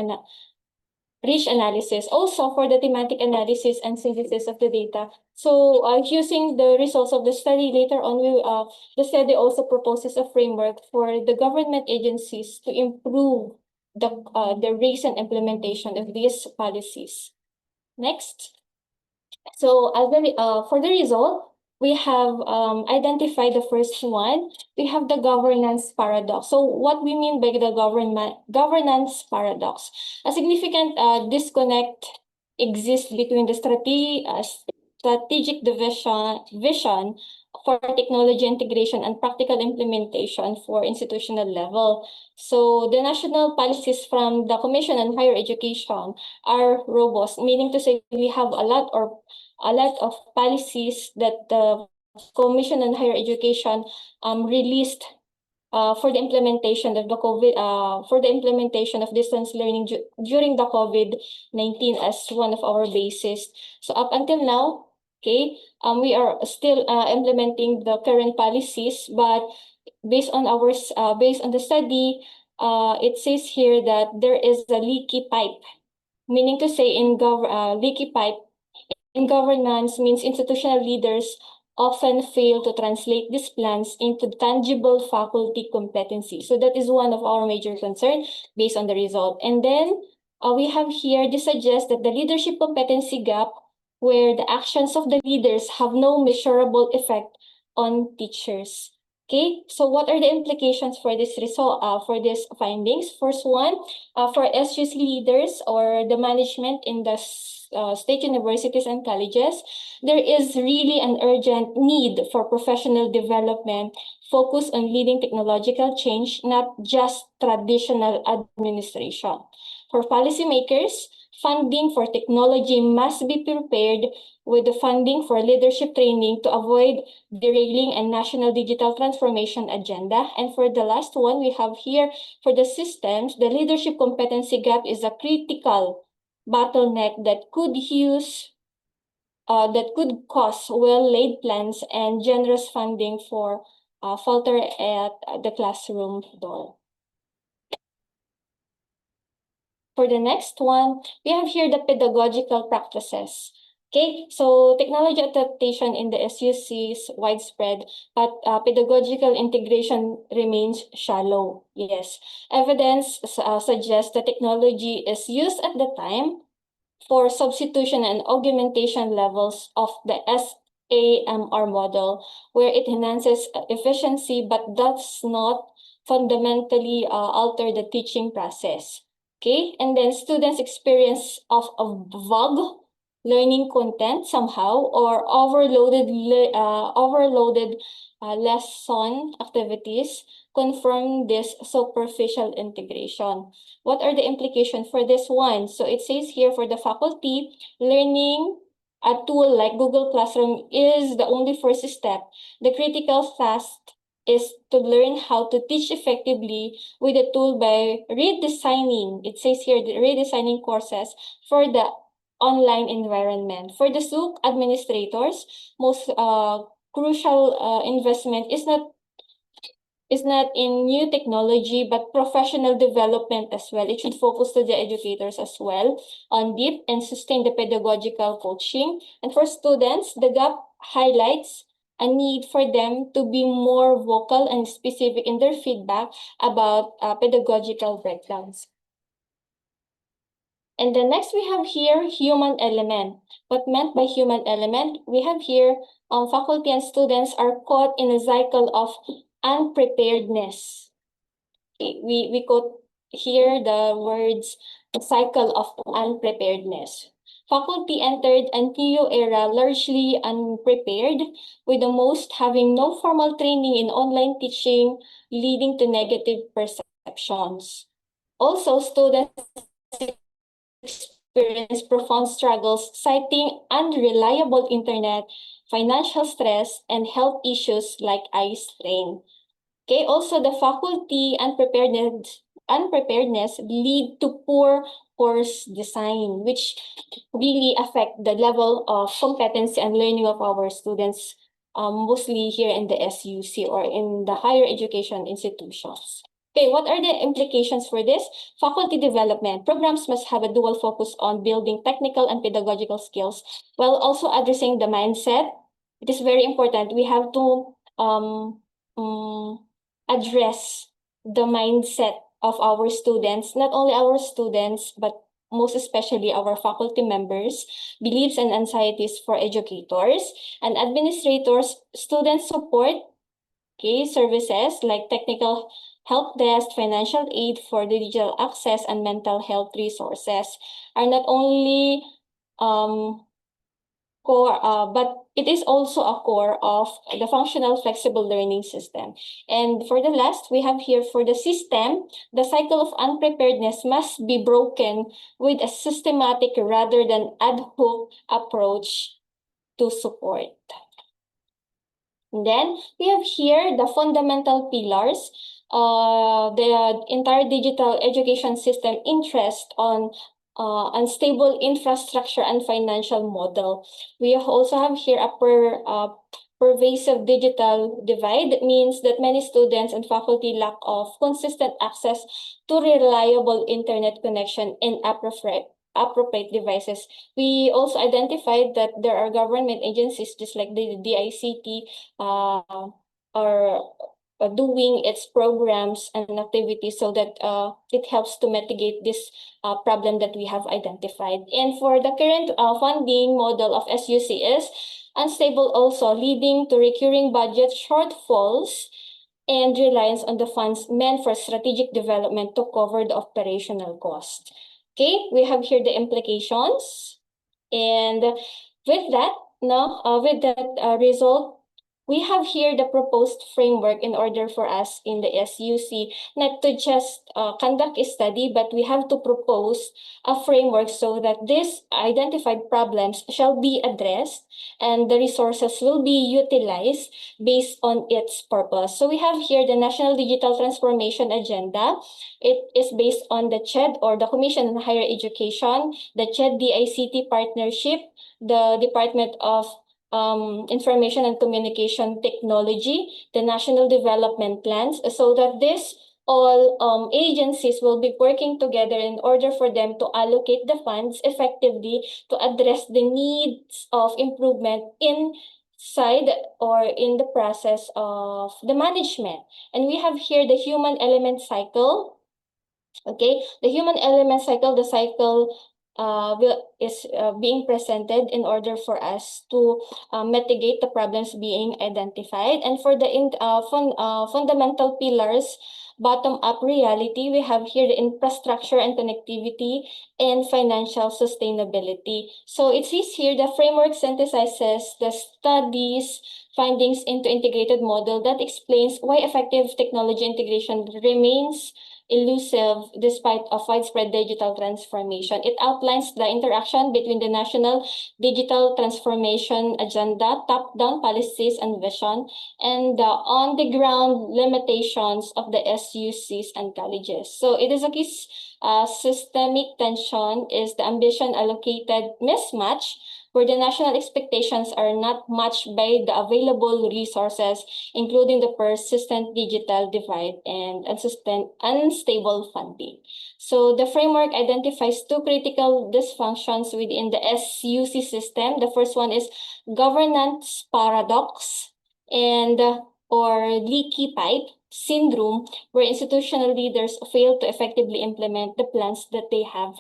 rich analysis, also for the thematic analysis and synthesis of the data. So using the results of the study later on, the study also proposes a framework for the government agencies to improve the recent implementation of these policies. Next. So for the result, we have identified the first one. We have the governance paradox. So what we mean by the governance paradox? A significant disconnect exists between the strategic vision for technology integration and practical implementation for institutional level. So the national policies from the Commission on Higher Education are robust, meaning to say we have a lot of policies that the Commission on Higher Education released for the implementation of the implementation of distance learning during the COVID-19 as one of our bases. So up until now, okay, we are still implementing the current policies, but based on the study, it says here that there is a leaky pipe, meaning to say leaky pipe in governance means institutional leaders often fail to translate these plans into tangible faculty competency. So that is one of our major concerns based on the result. And then we have here, this suggests that the leadership competency gap, where the actions of the leaders have no measurable effect on teachers. Okay, so what are the implications for this result, for these findings? First one, for SU's leaders or the management in the state universities and colleges, there is really an urgent need for professional development focused on leading technological change, not just traditional administration. For policymakers, funding for technology must be prepared with the funding for leadership training to avoid derailing a national digital transformation agenda. And for the last one, we have here for the systems, the leadership competency gap is a critical bottleneck that could cause well-laid plans and generous funding for falter at the classroom door. For the next one, we have here the pedagogical practices. Okay, so technology adaptation in the SUC is widespread, but pedagogical integration remains shallow. Yes, evidence suggests that technology is used at the time for substitution and augmentation levels of the SAMR model, where it enhances efficiency but does not fundamentally alter the teaching process. Okay, and then students' experience of a vague learning content somehow, or overloaded lesson activities confirm this superficial integration. What are the implications for this one? So it says here for the faculty, learning a tool like Google Classroom is the only first step. The critical task is to learn how to teach effectively with the tool by redesigning, it says here, redesigning courses for the online environment. For the SUC administrators, most crucial investment is not in new technology, but professional development as well. It should focus to the educators as well on deep and sustain the pedagogical coaching. And for students, the gap highlights a need for them to be more vocal and specific in their feedback about pedagogical breakdowns. And then next we have here human element. What meant by human element? We have here faculty and students are caught in a cycle of unpreparedness. We quote here the words, the cycle of unpreparedness. Faculty entered a new era largely unprepared, with the most having no formal training in online teaching, leading to negative perceptions. Also, students experience profound struggles, citing unreliable internet, financial stress, and health issues like eye strain. Okay, also the faculty unpreparedness lead to poor course design, which really affect the level of competency and learning of our students, mostly here in the SUC or in the higher education institutions. Okay, what are the implications for this? Faculty development. Programs must have a dual focus on building technical and pedagogical skills while also addressing the mindset. It is very important. We have to address the mindset of our students, not only our students, but most especially our faculty members, beliefs and anxieties for educators and administrators, student support, okay, services like technical help desk, financial aid for digital access, and mental health resources are not only core, but it is also a core of the functional flexible learning system. And for the last, we have here for the system, the cycle of unpreparedness must be broken with a systematic rather than ad hoc approach to support. And then we have here the fundamental pillars. The entire digital education system interest on unstable infrastructure and financial model. We also have here a pervasive digital divide. That means that many students and faculty lack of consistent access to reliable internet connection and appropriate devices. We also identified that there are government agencies just like the DICT are doing its programs and activities so that it helps to mitigate this problem that we have identified. And for the current funding model of SUC is unstable also, leading to recurring budget shortfalls and reliance on the funds meant for strategic development to cover the operational cost. Okay, we have here the implications. And with that, result, we have here the proposed framework in order for us in the SUC not to just conduct a study, but we have to propose a framework so that these identified problems shall be addressed and the resources will be utilized based on its purpose. So we have here the National Digital Transformation Agenda. It is based on the CHED or the Commission on Higher Education, the CHED DICT partnership, the Department of Information and Communication Technology, the National Development Plans, so that this all agencies will be working together in order for them to allocate the funds effectively to address the needs of improvement inside or in the process of the management. And we have here the human element cycle. Okay, the human element cycle, the cycle is being presented in order for us to mitigate the problems being identified. And for the fundamental pillars, bottom-up reality, we have here the infrastructure and connectivity and financial sustainability. So it says here the framework synthesizes the studies findings into integrated model that explains why effective technology integration remains elusive despite of widespread digital transformation. It outlines the interaction between the National Digital Transformation Agenda, top-down policies and vision, and the on-the-ground limitations of the SUCs and colleges. So it is a key systemic tension is the ambition allocated mismatch where the national expectations are not matched by the available resources, including the persistent digital divide and unstable funding. So the framework identifies two critical dysfunctions within the SUC system. The first one is governance paradox and or leaky pipe syndrome, where institutional leaders fail to effectively implement the plans that they have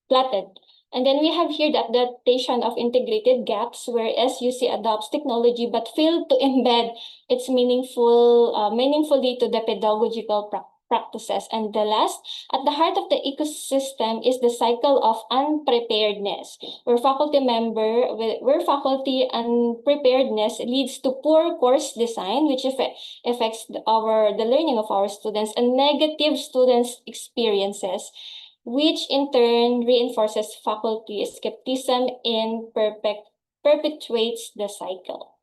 plotted. And then we have here the adaptation of integrated gaps where SUC adopts technology but fail to embed its meaningfully to the pedagogical practices. And the last, at the heart of the ecosystem is the cycle of unpreparedness, where faculty unpreparedness leads to poor course design, which affects the learning of our students, and negative students' experiences, which in turn reinforces faculty skepticism and perpetuates the cycle.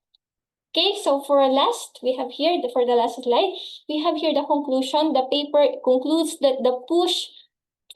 Okay, so for last, we have here, for the last slide, we have here the conclusion. The paper concludes that the push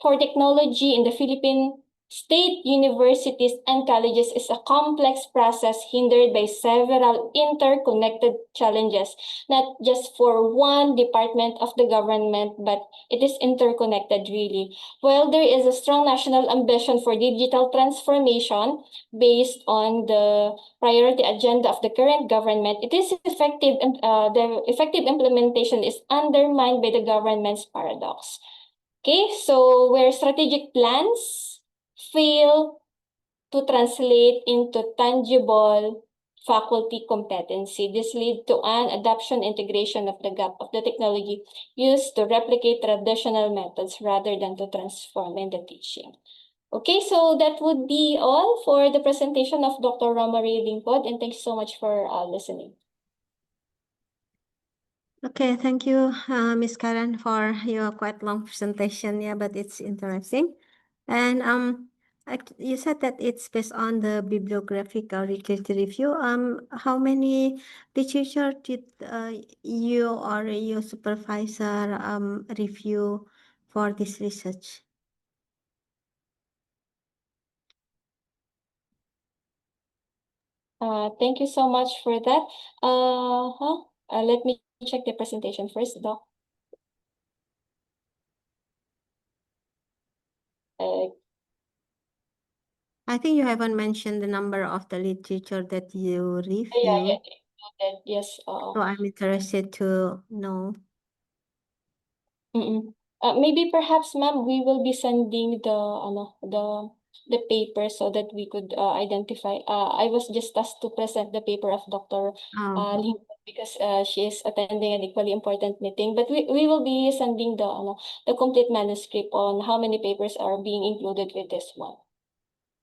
for technology in the Philippine state universities and colleges is a complex process hindered by several interconnected challenges, not just for one department of the government, but it is interconnected really. While there is a strong national ambition for digital transformation based on the priority agenda of the current government, it is effective, the effective implementation is undermined by the government's paradox. Okay, so where strategic plans fail to translate into tangible faculty competency. This lead to an adoption integration of the gap of the technology used to replicate traditional methods rather than to transform in the teaching. Okay, so that would be all for the presentation of Dr. Romary Lingkod, and thanks so much for listening. Okay, thank you, Miss Karen, for your quite long presentation. Yeah, but it's interesting. And you said that it's based on the bibliographic literature review. How many literature did you or your supervisor review for this research? Thank you so much for that. Let me check the presentation first, Doc. I think you haven't mentioned the number of the literature that you reviewed. Yeah, yes. So I'm interested to know. Maybe perhaps, ma'am, we will be sending the paper so that we could identify. I was just asked to present the paper of Dr. Lingkod because she is attending an equally important meeting. But we will be sending the complete manuscript on how many papers are being included with this one.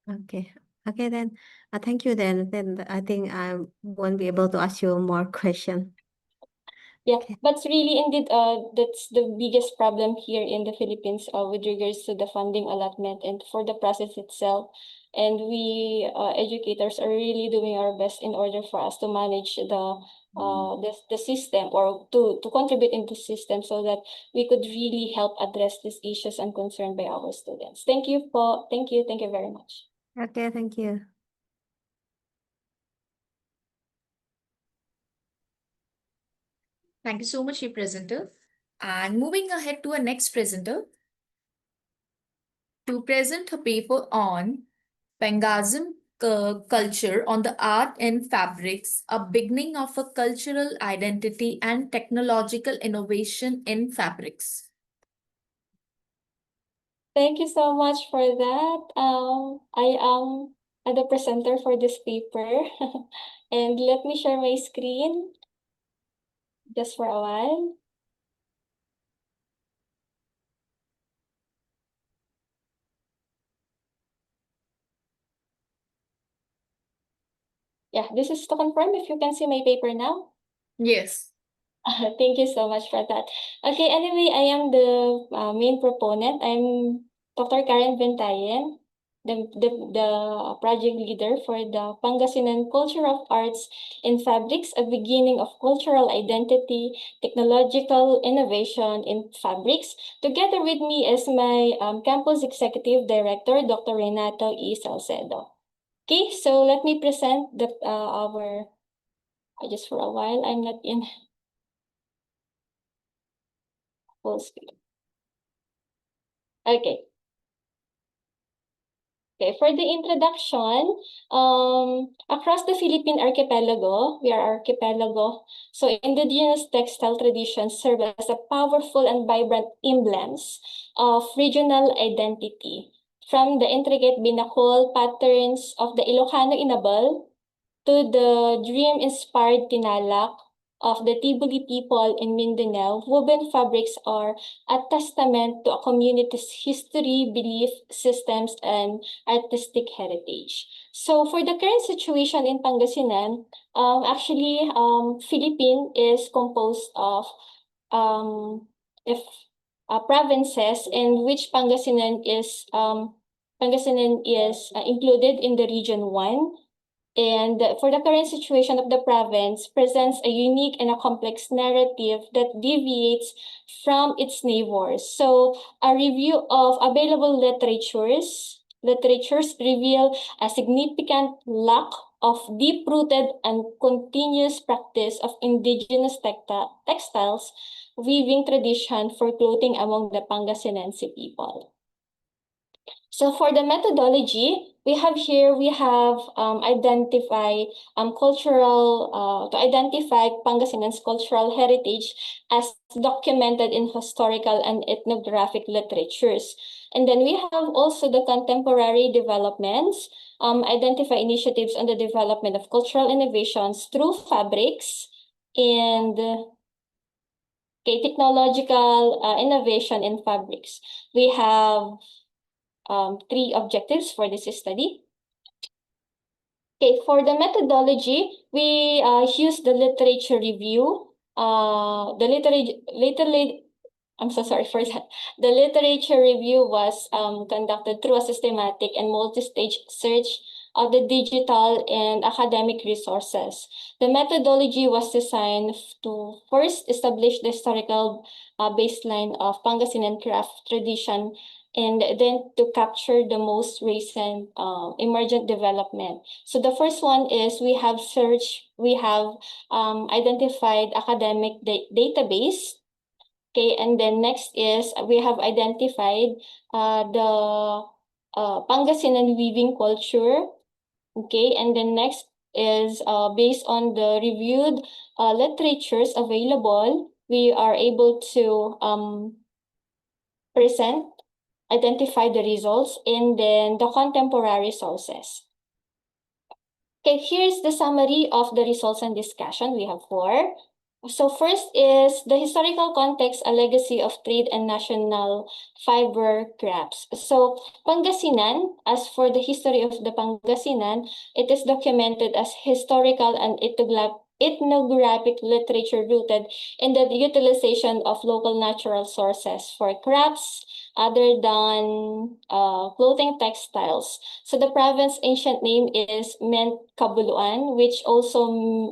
Okay. Okay, then. Thank you then. Then I think I won't be able to ask you more questions. Yeah, Okay. but really indeed, that's the biggest problem here in the Philippines with regards to the funding allotment and for the process itself. And we educators are really doing our best in order for us to manage the system or to contribute in the system so that we could really help address these issues and concern by our students. Thank you thank you very much. Okay, thank you. Thank you so much, presenter. And moving ahead to our next presenter to present a paper on Pangasm culture on the art and fabrics, a beginning of a cultural identity and technological innovation in fabrics. Thank you so much for that. I am the presenter for this paper. And let me share my screen just for a while. Yeah, this is to confirm if you can see my paper now. Yes. Thank you so much for that. Okay, anyway, I am the main proponent. I'm Dr. Karen Bentayen, the project leader for the Pangasinan Culture of Arts in Fabrics, a beginning of cultural identity, technological innovation in fabrics. Together with me is my campus executive director, Dr. Renato E. Salcedo. Okay, so let me present just for a while, I'm not in full screen. Okay. Okay, for the introduction, across the Philippine archipelago, we are archipelago, so indigenous textile traditions serve as a powerful and vibrant emblems of regional identity. From the intricate binakol patterns of the Ilocano Inabal to the dream-inspired tinalak of the Tibuli people in Mindanao, woven fabrics are a testament to a community's history, belief systems, and artistic heritage. So for the current situation in Pangasinan, actually, Philippine is composed of provinces in which Pangasinan is included in the Region 1. And for the current situation of the province presents a unique and a complex narrative that deviates from its neighbors. So a review of available literatures literatures reveal a significant lack of deep-rooted and continuous practice of indigenous textiles weaving tradition for clothing among the Pangasinense people. So for the methodology, we have identify to identify Pangasinan's cultural heritage as documented in historical and ethnographic literatures. And then we have also the contemporary developments, identify initiatives on the development of cultural innovations through fabrics and technological innovation in fabrics. We have 3 objectives for this study. Okay, for the methodology, we use the literature review. I'm so sorry for that. The literature review was conducted through a systematic and multi-stage search of the digital and academic resources. The methodology was designed to first establish the historical baseline of Pangasinan craft tradition and then to capture the most recent emergent development. So the first one is we have identified academic database. Okay, and then next is we have identified the Pangasinan weaving culture. Okay, and then next is based on the reviewed literatures available, we are able to identify the results, and then the contemporary sources. Okay, here's the summary of the results and discussion. We have 4. So first is the historical context, a legacy of trade and national fiber crafts. So Pangasinan, as for the history of the Pangasinan, it is documented as historical and ethnographic literature rooted in the utilization of local natural sources for crafts other than clothing textiles. So the province ancient name is meant Kabuluan, which also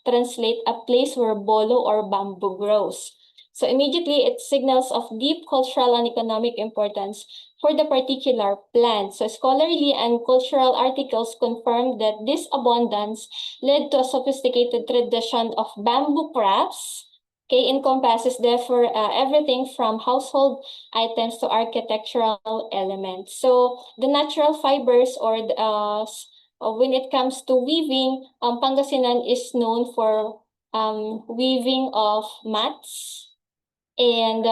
translate a place where bolo or bamboo grows. So immediately it signals of deep cultural and economic importance for the particular plant. So scholarly and cultural articles confirm that this abundance led to a sophisticated tradition of bamboo crafts. Okay, encompasses therefore everything from household items to architectural elements. So the natural fibers or when it comes to weaving, Pangasinan is known for weaving of mats and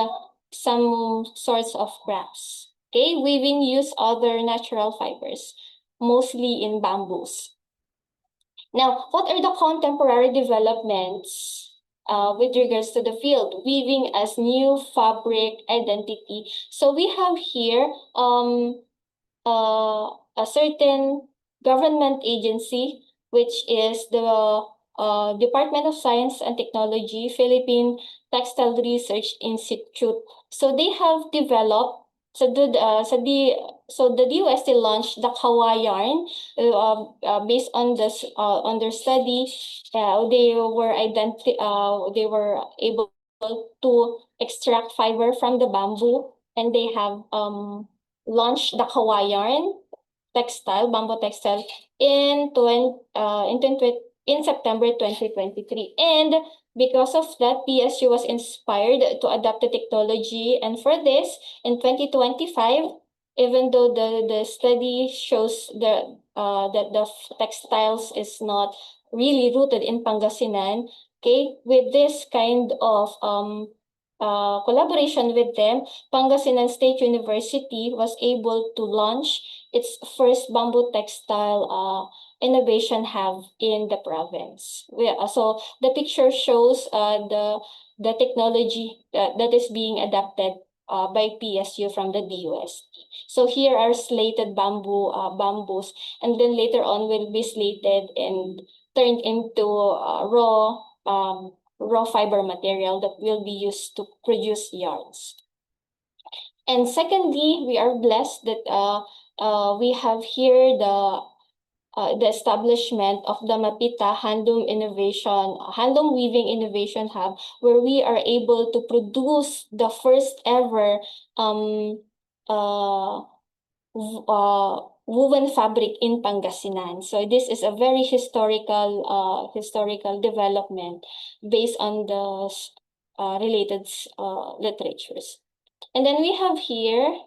some sorts of crafts. Okay, weaving use other natural fibers, mostly in bamboos. Now, what are the contemporary developments with regards to the field, weaving as new fabric identity? So we have here a certain government agency, which is the Department of Science and Technology, Philippine Textile Research Institute. So they have developed, the DOST launched the Kawa yarn based on this their study. They were able to extract fiber from the bamboo, and they have launched the Kawa yarn bamboo textile in September 2023. And because of that, PSU was inspired to adapt the technology. And for this, in 2025, even though the study shows that the textiles is not really rooted in Pangasinan, okay, with this kind of collaboration with them, Pangasinan State University was able to launch its first bamboo textile innovation hub in the province. So the picture shows the technology that is being adapted by PSU from the DOST. So here are slated bamboos, and then later on will be slated and turned into raw fiber material that will be used to produce yarns. And secondly, we are blessed that we have here the establishment of the Mapita Handloom Weaving Innovation Hub, where we are able to produce the first ever woven fabric in Pangasinan. So this is a very historical development based on the related literatures. And then we have here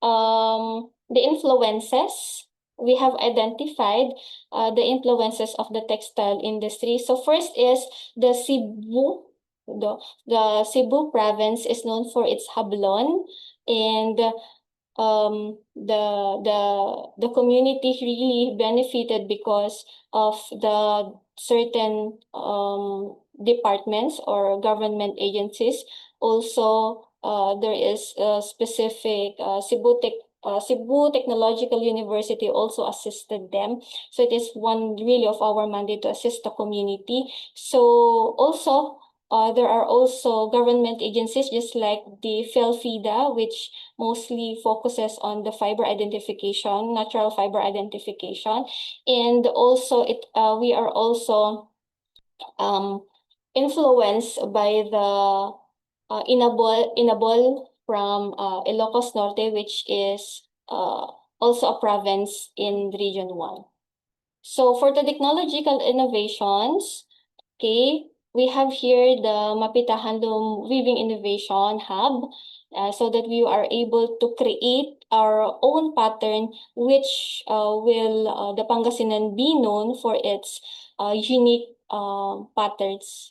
the influences. We have identified the influences of the textile industry. So first is the Cebu. The Cebu province is known for its hablon, and the community really benefited because of the certain departments or government agencies. Also, there is a specific Cebu Technological University also assisted them. So it is one really of our mandate to assist the community. So also, there are also government agencies just like the PhilFIDA, which mostly focuses on the fiber identification, natural fiber identification. And also we are also influenced by the Inabol from Ilocos Norte, which is also a province in Region 1. So for the technological innovations, okay, we have here the Mapita Handloom Weaving Innovation Hub, so that we are able to create our own pattern, which will the Pangasinan be known for its unique patterns.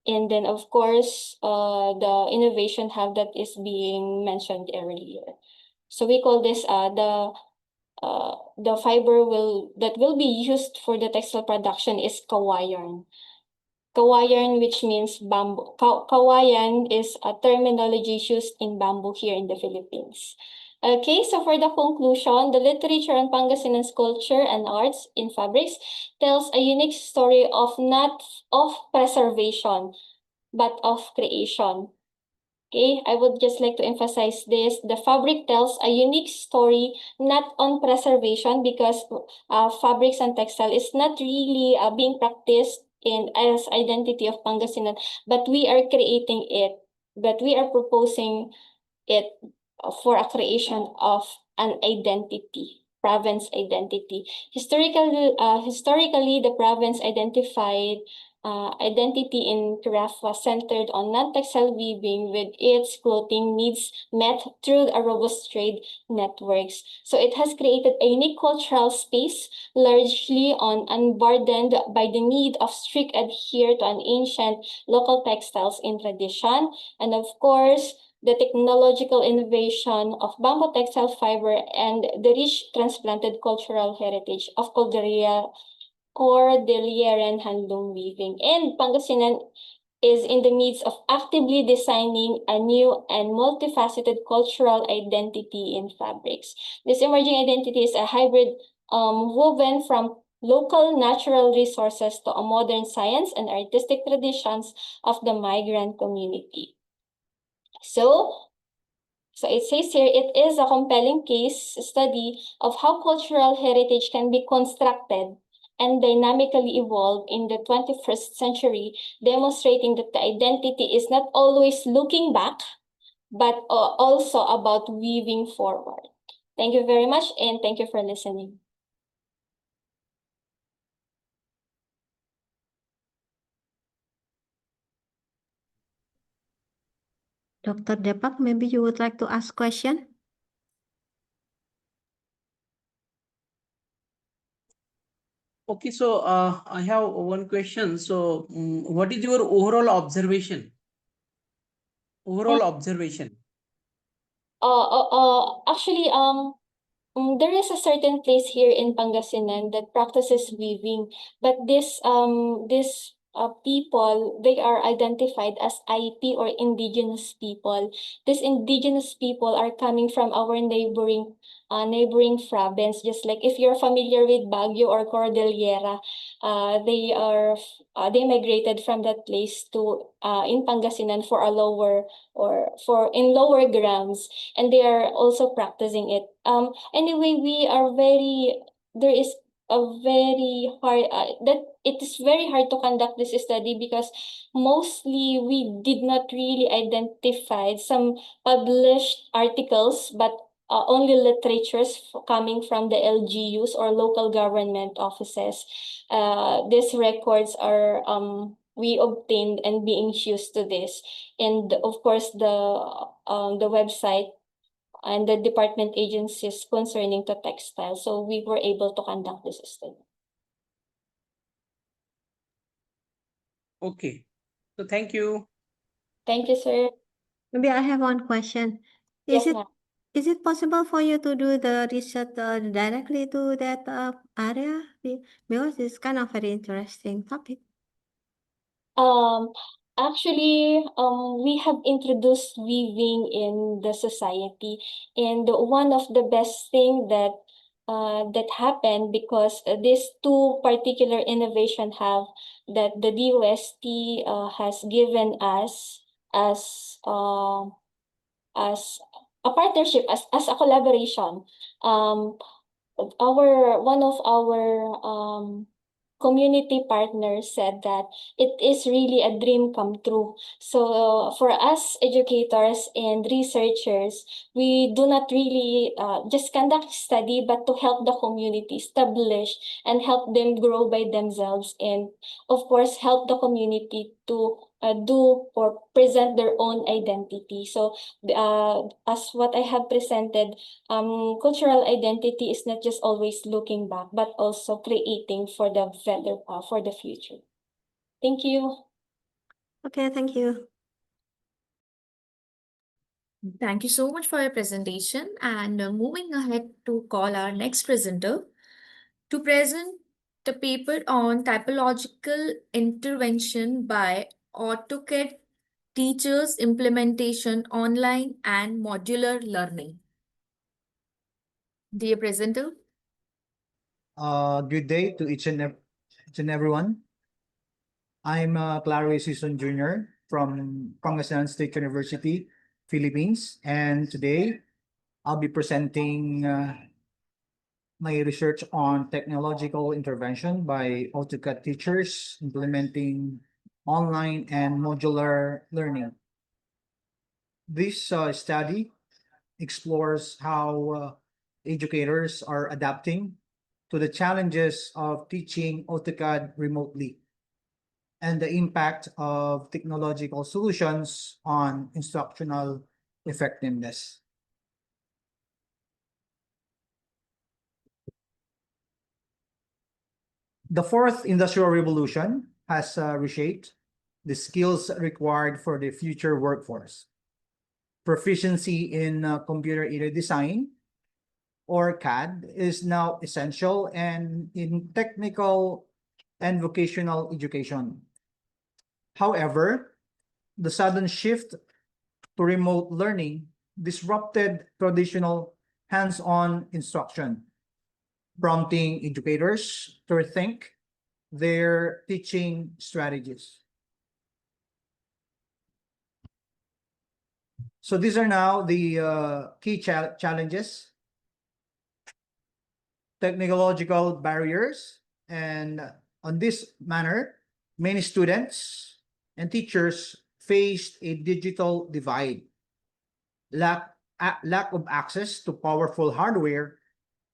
And then, of course, the innovation hub that is being mentioned earlier. So we call this the fiber that will be used for the textile production is kawayan. Kawayan, which means bamboo. Kawayan is a terminology used in bamboo here in the Philippines. Okay, so for the conclusion, the literature on Pangasinan's culture and arts in fabrics tells a unique story of not of preservation, but of creation. Okay, I would just like to emphasize this. The fabric tells a unique story, not on preservation, because fabrics and textile is not really being practiced in as identity of Pangasinan, but we are creating it, but we are proposing it for a creation of an identity, province identity. Historically, the province identified identity in craft was centered on non-textile weaving, with its clothing needs met through a robust trade networks. So it has created a unique cultural space, largely unburdened by the need of strict adhere to an ancient local textiles in tradition. And of course, the technological innovation of bamboo textile fiber and the rich transplanted cultural heritage of Cordilleran handloom weaving. And Pangasinan is in the midst of actively designing a new and multifaceted cultural identity in fabrics. This emerging identity is a hybrid woven from local natural resources to a modern science and artistic traditions of the migrant community. So it says here, it is a compelling case study of how cultural heritage can be constructed and dynamically evolve in the 21st century, demonstrating that the identity is not always looking back, but also about weaving forward. Thank you very much, and thank you for listening. Dr. Depak, maybe you would like to ask question? Okay, so I have one question. So what is your overall observation? Actually, there is a certain place here in Pangasinan that practices weaving, but this people, they are identified as IP or indigenous people. These indigenous people are coming from our neighboring province. Just like if you're familiar with Baguio or Cordillera, they migrated from that place to in Pangasinan for a lower or for in lower grounds, and they are also practicing it. Anyway, there is a very hard that it is very hard to conduct this study because mostly we did not really identify some published articles, but only literatures coming from the LGUs or local government offices. These records are we obtained and being used to this, and of course the website and the department agencies concerning to textile. So we were able to conduct this study. Okay, so thank you. Thank you, sir. Maybe I have one question. Yes, Is it ma'am. is it possible for you to do the research directly to that area? Because it's kind of very interesting topic. Um, Actually, we have introduced weaving in the society, and one of the best thing that happened because these two particular innovation have that the DOST has given us as as a partnership, as a collaboration. One of our community partners said that it is really a dream come true. So for us educators and researchers, we do not really just conduct study, but to help the community establish and help them grow by themselves, and of course help the community to do or present their own identity. So as what I have presented, cultural identity is not just always looking back, but also creating for the better, for the future. Thank you. Okay, thank you. Thank you so much for your presentation. And moving ahead to call our next presenter to present the paper on typological intervention by AutoCAD teachers implementation online and modular learning. Dear presenter. Good day to each and everyone. I'm Clary Season Jr. from Pangasinan State University, Philippines, and today I'll be presenting my research on technological intervention by AutoCAD teachers implementing online and modular learning. This study explores how educators are adapting to the challenges of teaching AutoCAD remotely and the impact of technological solutions on instructional effectiveness. The fourth industrial revolution has reshaped the skills required for the future workforce. Proficiency in computer-aided design or CAD is now essential and in technical and vocational education. However, the sudden shift to remote learning disrupted traditional hands-on instruction, prompting educators to rethink their teaching strategies. So these are now the key challenges, technological barriers, and on this manner, many students and teachers faced a digital divide, lack of access to powerful hardware,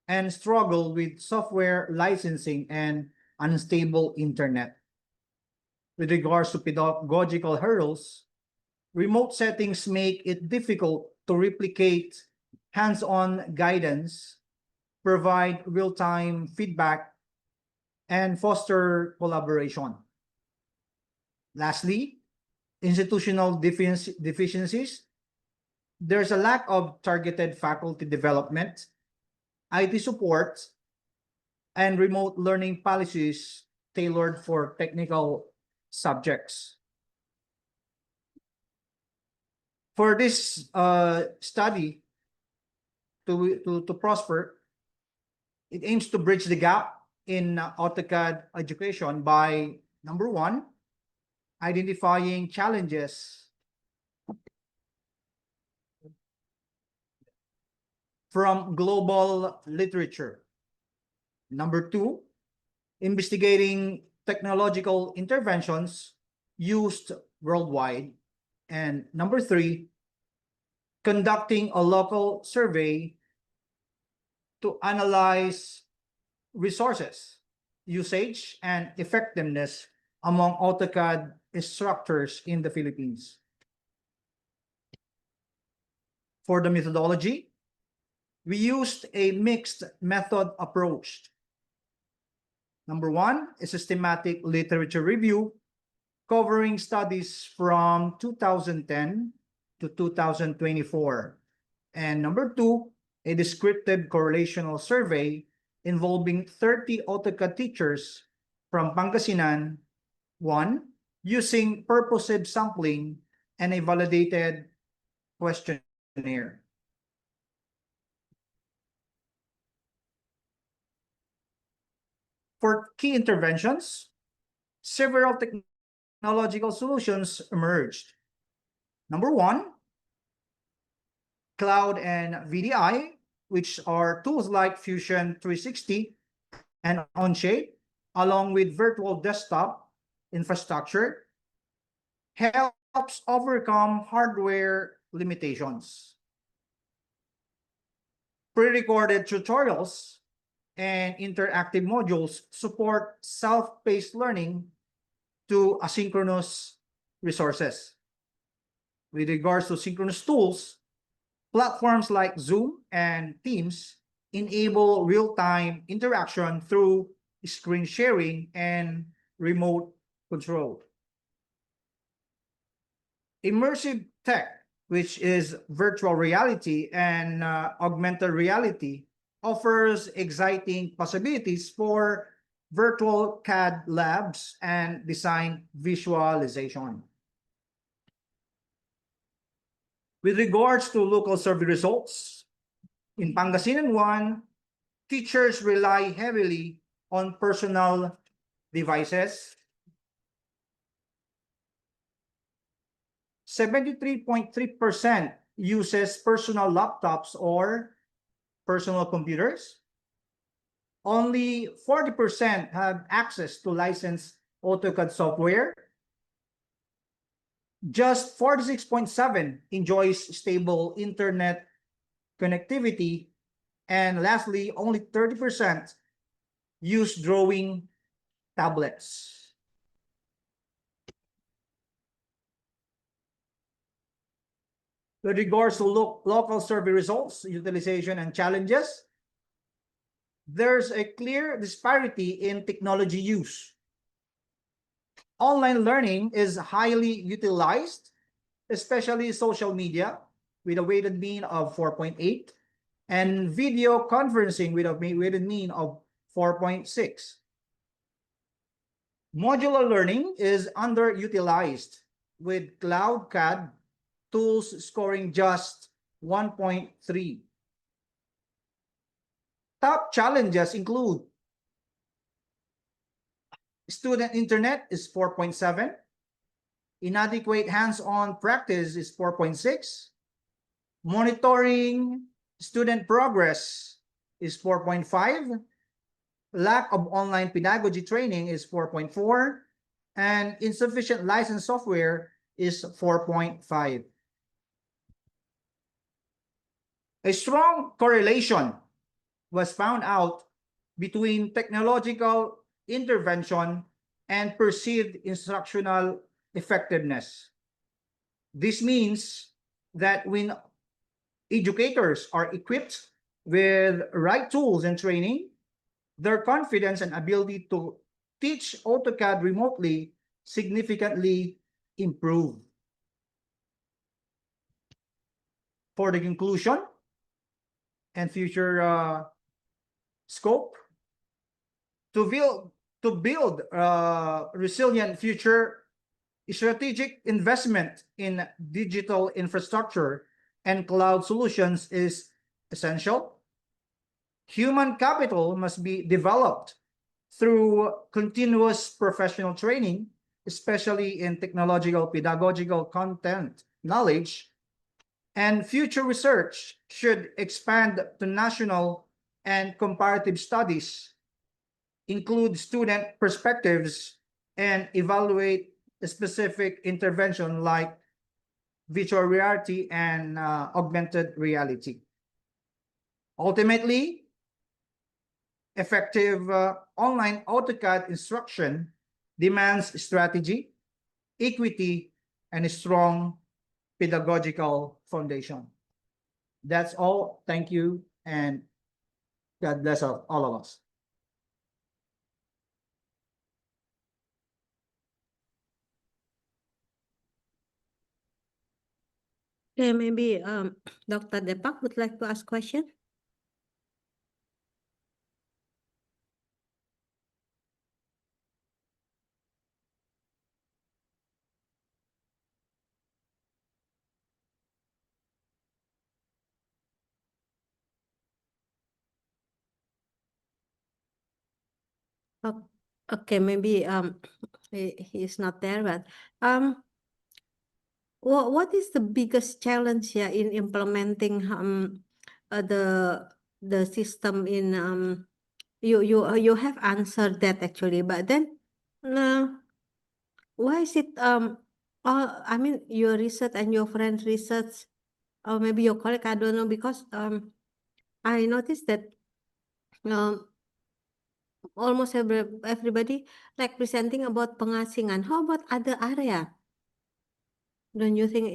and struggle with software licensing and unstable internet. With regards to pedagogical hurdles, remote settings make it difficult to replicate hands-on guidance, provide real-time feedback, and foster collaboration. Lastly, institutional deficiencies. There's a lack of targeted faculty development, IT support, and remote learning policies tailored for technical subjects. For this study to prosper, it aims to bridge the gap in AutoCAD education by, number one, identifying challenges from global literature. Number two, investigating technological interventions used worldwide. And number three, conducting a local survey to analyze resources, usage, and effectiveness among AutoCAD instructors in the Philippines. For the methodology, we used a mixed method approach. Number one, a systematic literature review covering studies from 2010 to 2024. And number two, a descriptive correlational survey involving 30 AutoCAD teachers from Pangasinan, one, using purposive sampling and a validated questionnaire. For key interventions, several technological solutions emerged. Number one, cloud and VDI, which are tools like Fusion 360 and Onshape, along with virtual desktop infrastructure, helps overcome hardware limitations. Pre-recorded tutorials and interactive modules support self-paced learning to asynchronous resources. With regards to synchronous tools, platforms like Zoom and Teams enable real-time interaction through screen sharing and remote control. Immersive tech, which is virtual reality and augmented reality, offers exciting possibilities for virtual CAD labs and design visualization. With regards to local survey results, in Pangasinan 1, teachers rely heavily on personal devices. 73.3% uses personal laptops or personal computers. Only 40% have access to licensed AutoCAD software. Just 46.7% enjoys stable internet connectivity. And lastly, only 30% use drawing tablets. With regards to local survey results, utilization, and challenges, there's a clear disparity in technology use. Online learning is highly utilized, especially social media, with a weighted mean of 4.8, and video conferencing with a weighted mean of 4.6. Modular learning is underutilized, with Cloud CAD tools scoring just 1.3. Top challenges include student internet is 4.7, inadequate hands-on practice is 4.6, monitoring student progress is 4.5, lack of online pedagogy training is 4.4, and insufficient licensed software is 4.5. A strong correlation was found out between technological intervention and perceived instructional effectiveness. This means that when educators are equipped with right tools and training, their confidence and ability to teach AutoCAD remotely significantly improve. For the conclusion and future scope, to build resilient future, strategic investment in digital infrastructure and cloud solutions is essential. Human capital must be developed through continuous professional training, especially in technological, pedagogical content knowledge, and future research should expand to national and comparative studies, include student perspectives, and evaluate a specific intervention like virtual reality and augmented reality. Ultimately, effective online AutoCAD instruction demands strategy, equity, and a strong pedagogical foundation. That's all. Thank you, and God bless all of us. Okay, maybe Dr. Depak would like to ask question. Okay, maybe he's not there, but what is the biggest challenge here in implementing the system in you have answered that actually, but then why is it I mean your research and your friend research or maybe your colleague, I don't know, because I noticed that almost everybody like presenting about pengasingan. How about other area? Don't you think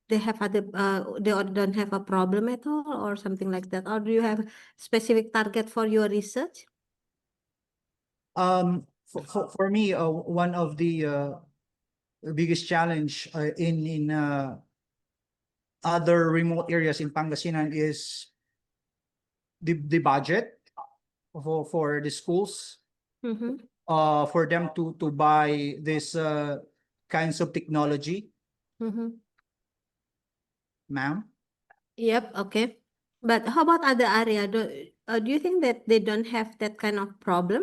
they have other they don't have a problem at all or something like that? Or do you have specific target for your research? For me, one of the biggest challenge in other remote areas in Pangasinan is the budget for the schools Mm-hmm. for them to buy this kinds of technology, Mm-hmm. ma'am. Yep, okay. But how about other area? Do you think that they don't have that kind of problem?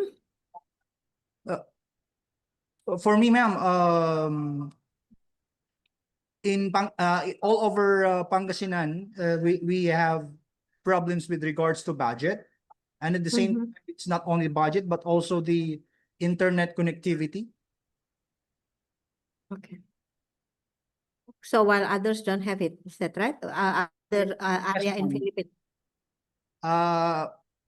For me, ma'am, all over Pangasinan, we have problems with regards to budget, and at the same Mm-hmm. time, it's not only budget but also the internet connectivity. Okay. So while others don't have it, is that right? Other area in ma'am. Philippines.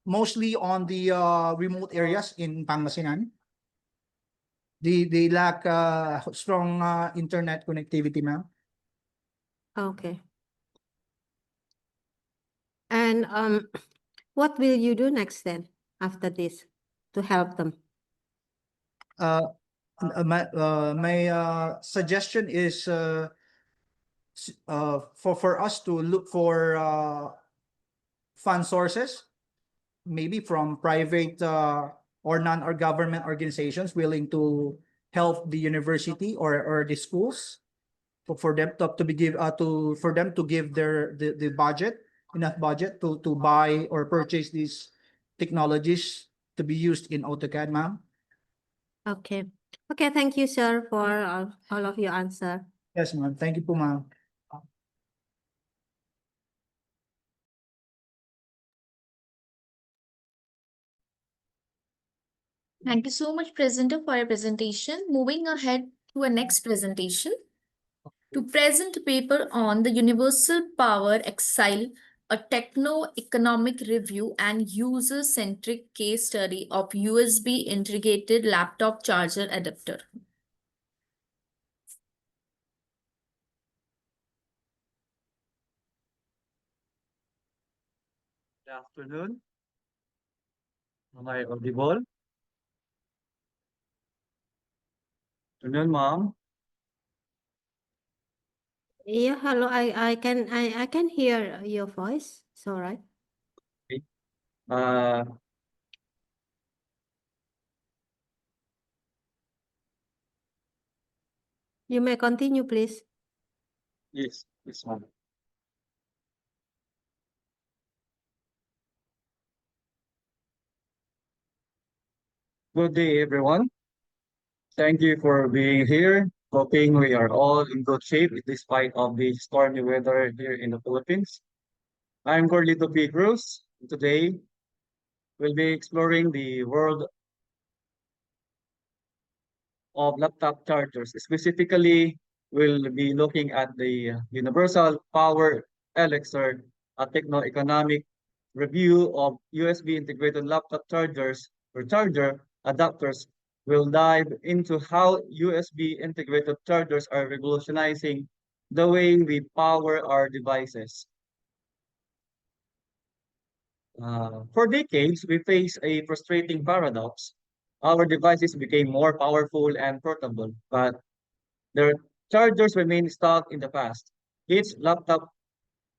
Mostly on the remote areas in Pangasinan. They lack strong internet connectivity, ma'am. Okay. And what will you do next then after this to help them? My suggestion is for us to look for fund sources, maybe from private or non or government organizations willing to help the university or the schools for them to be give for them to give the budget, enough budget to buy or purchase these technologies to be used in AutoCAD, ma'am. Okay. Okay, thank you, sir, for all of your answer. Yes, ma'am. Thank you po, ma'am. Thank you so much, Presenter, for your presentation. Moving ahead to our next presentation. To present a paper on the Universal Power Exile, a techno-economic review and user-centric case study of USB integrated laptop charger adapter. Good afternoon. Am I audible? Afternoon, ma'am. Yeah, hello. I can hear your voice. It's all right. Uh, You may continue, please. yes, ma'am. Good day, everyone. Thank you for being here. Hoping we are all in good shape despite of the stormy weather here in the Philippines. I'm Corlito P. Cruz. Today, we'll be exploring the world of laptop chargers. Specifically, we'll be looking at the Universal Power Elixir, a techno-economic review of USB integrated laptop chargers or charger adapters will dive into how USB integrated chargers are revolutionizing the way we power our devices. For decades, we faced a frustrating paradox. Our devices became more powerful and portable, but their chargers remained stuck in the past. Each laptop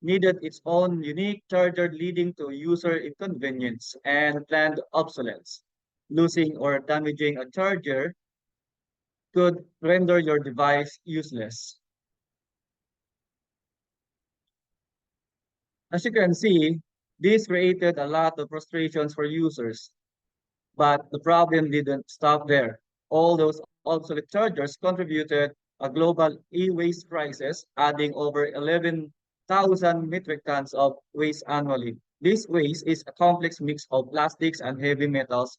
needed its own unique charger, leading to user inconvenience and planned obsolescence. Losing or damaging a charger could render your device useless. As you can see, this created a lot of frustrations for users, but the problem didn't stop there. All those obsolete chargers contributed a global e-waste crisis, adding over 11,000 metric tons of waste annually. This waste is a complex mix of plastics and heavy metals,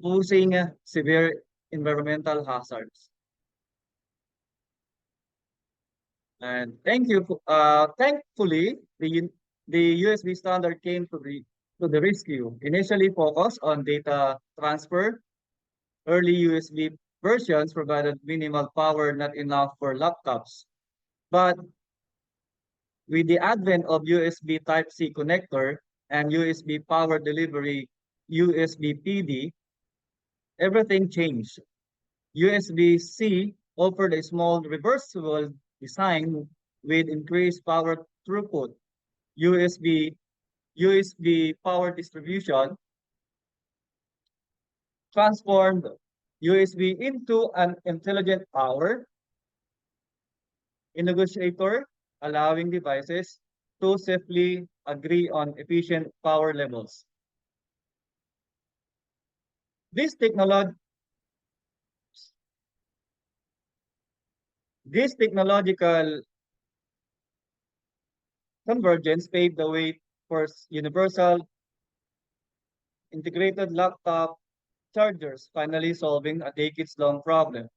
posing severe environmental hazards. And thankfully, the USB standard came to the rescue. Initially focused on data transfer, early USB versions provided minimal power, not enough for laptops. But with the advent of USB Type-C connector and USB power delivery, USB PD, everything changed. USB-C offered a small reversible design with increased power throughput. USB power distribution transformed USB into an intelligent power negotiator, allowing devices to safely agree on efficient power levels. This technological convergence paved the way for universal integrated laptop chargers, finally solving a decades-long problem.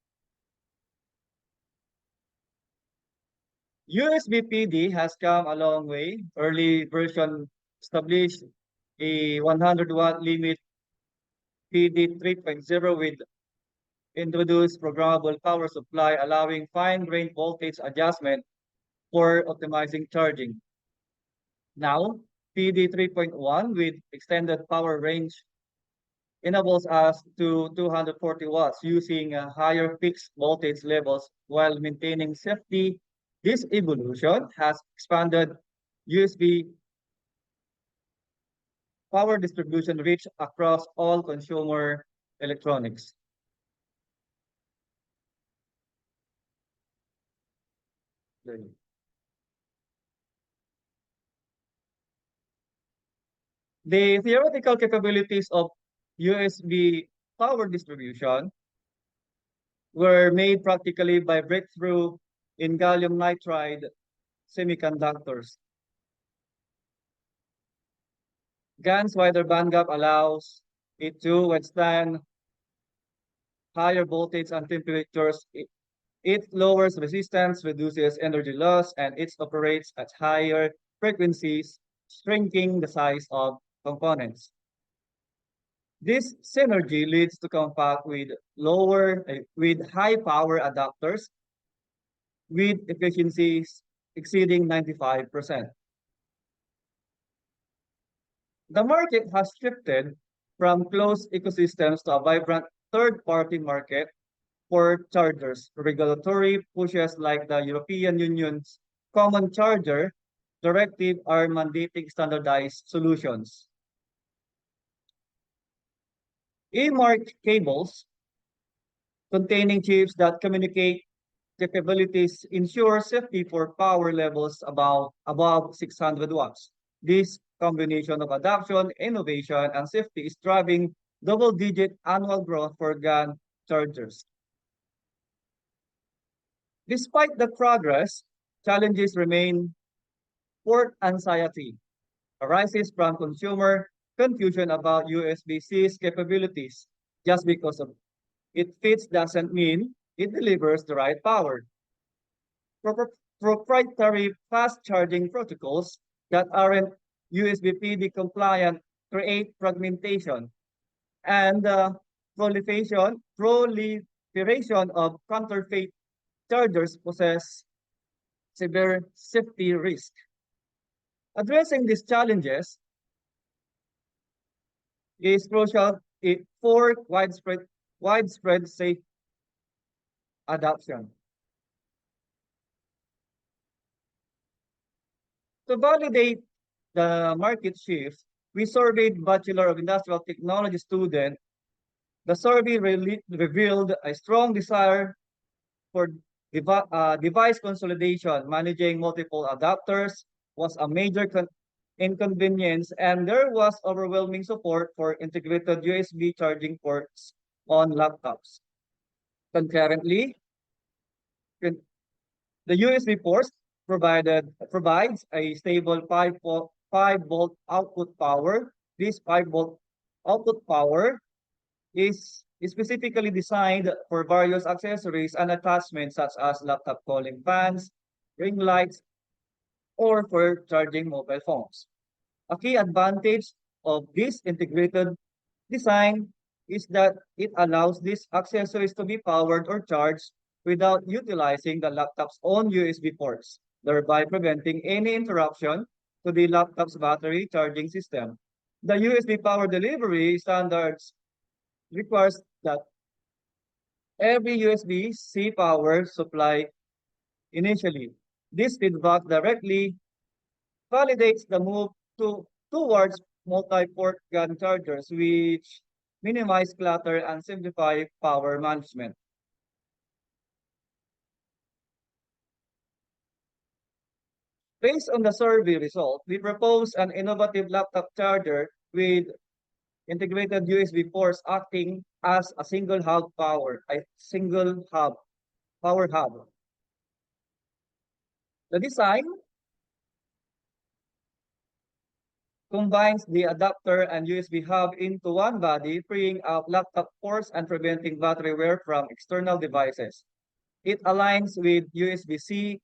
USB PD has come a long way. Early version established a 100-watt limit. PD 3.0 with introduced programmable power supply, allowing fine-grained voltage adjustment for optimizing charging. Now, PD 3.1 with extended power range enables us to 240 watts using higher fixed voltage levels while maintaining safety. This evolution has expanded USB power distribution reach across all consumer electronics. The theoretical capabilities of USB power distribution were made practically by breakthrough in gallium nitride semiconductors. GaN's wider bandgap allows it to withstand higher voltage and temperatures. It lowers resistance, reduces energy loss, and it operates at higher frequencies, shrinking the size of components. This synergy leads to compact with high power adapters with efficiencies exceeding 95%. The market has shifted from closed ecosystems to a vibrant third-party market for chargers. Regulatory pushes like the European Union's Common Charger Directive are mandating standardized solutions. E-mark cables containing chips that communicate capabilities ensure safety for power levels above 600 watts. This combination of adoption, innovation, and safety is driving double-digit annual growth for GaN chargers. Despite the progress, challenges remain. Port anxiety arises from consumer confusion about USB-C's capabilities. Just because of it fits doesn't mean it delivers the right power. Proprietary fast charging protocols that aren't USB PD compliant create fragmentation and proliferation of counterfeit chargers possess severe safety risk. Addressing these challenges is crucial for widespread safe adoption. To validate the market shift, we surveyed Bachelor of Industrial Technology students. The survey revealed a strong desire for device consolidation. Managing multiple adapters was a major inconvenience, and there was overwhelming support for integrated USB charging ports on laptops. Concurrently, the USB port provides a stable 5-volt output power. This 5-volt output power is specifically designed for various accessories and attachments such as laptop cooling fans, ring lights, or for charging mobile phones. A key advantage of this integrated design is that it allows these accessories to be powered or charged without utilizing the laptop's own USB ports, thereby preventing any interruption to the laptop's battery charging system. The USB power delivery standards requires that every USB-C power supply initially. This feedback directly validates the move towards multi-port GAN chargers, which minimize clutter and simplify power management. Based on the survey result, we propose an innovative laptop charger with integrated USB ports acting as a single power hub. The design combines the adapter and USB hub into one body, freeing up laptop ports and preventing battery wear from external devices. It aligns with USB-C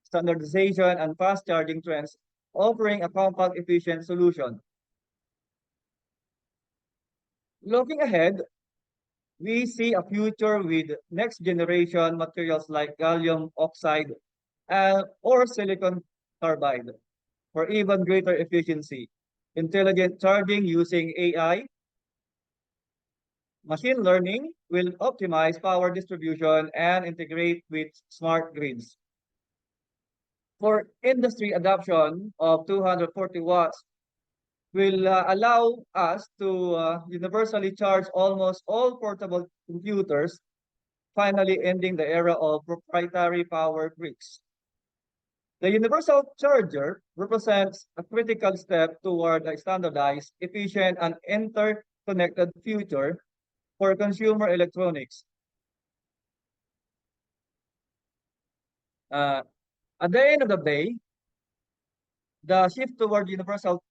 standardization and fast charging trends, offering a compact, efficient solution. Looking ahead, we see a future with next generation materials like gallium oxide or silicon carbide for even greater efficiency. Intelligent charging using AI, machine learning will optimize power distribution and integrate with smart grids. For industry adoption of 240 watts will allow us to universally charge almost all portable computers, finally ending the era of proprietary power bricks. The universal charger represents a critical step toward a standardized, efficient, and interconnected future for consumer electronics. At the end of the day, the shift toward universal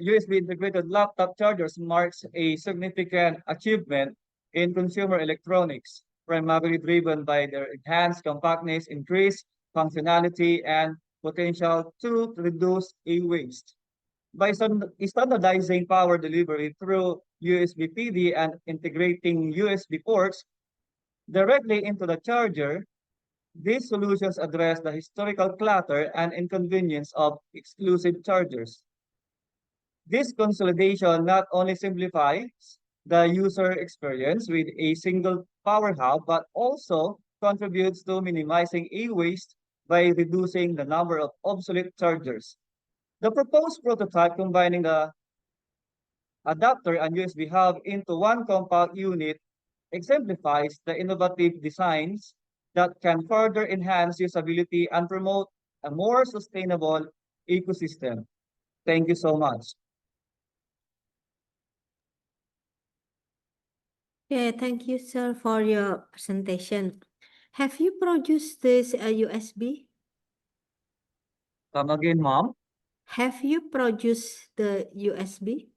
USB integrated laptop chargers marks a significant achievement in consumer electronics, primarily driven by their enhanced compactness, increased functionality, and potential to reduce e-waste. By standardizing power delivery through USB PD and integrating USB ports directly into the charger, these solutions address the historical clutter and inconvenience of exclusive chargers. This consolidation not only simplifies the user experience with a single power hub, but also contributes to minimizing e-waste by reducing the number of obsolete chargers. The proposed prototype combining the adapter and USB hub into one compact unit exemplifies the innovative designs that can further enhance usability and promote a more sustainable ecosystem. Thank you so much. Yeah, thank you, sir, for your presentation. Have you produced this USB? Come again, ma'am. Have you produced the USB?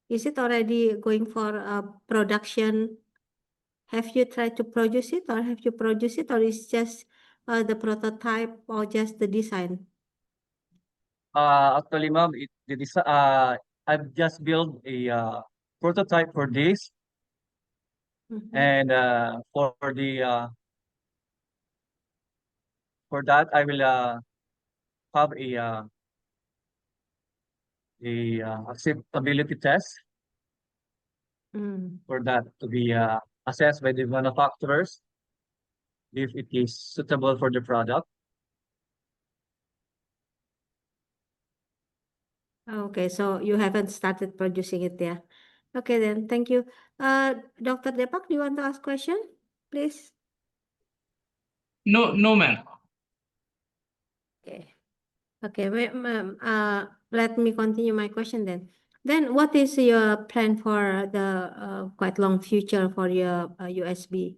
Is it already going for production? Have you tried to produce it, or have you produced it, or is just the prototype or just the design? Actually, ma'am, I've just built a prototype for this, Mhm. and for that I will have a acceptability test Mm. for that to be assessed by the manufacturers if it is suitable for the product. Okay, so you haven't started producing it yet. Okay then, thank you. Dr. Depak, do you want to ask question, please? No, no, ma'am. Okay. Okay, let me continue my question then. Then what is your plan for the quite long future for your USB?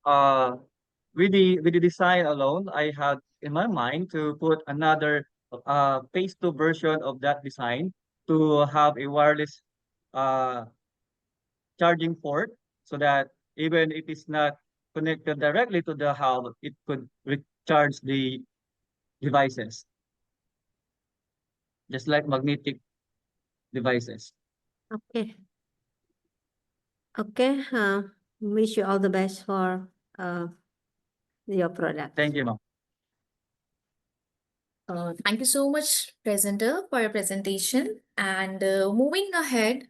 With the design alone, I had in my mind to put another phase two version of that design to have a wireless uh, charging port so that even if it's not connected directly to the hub, it could recharge the devices, just like magnetic devices. Okay. Okay. Wish you all the best for your product. Thank you, ma'am. Thank you so much, presenter, for your presentation. And moving ahead,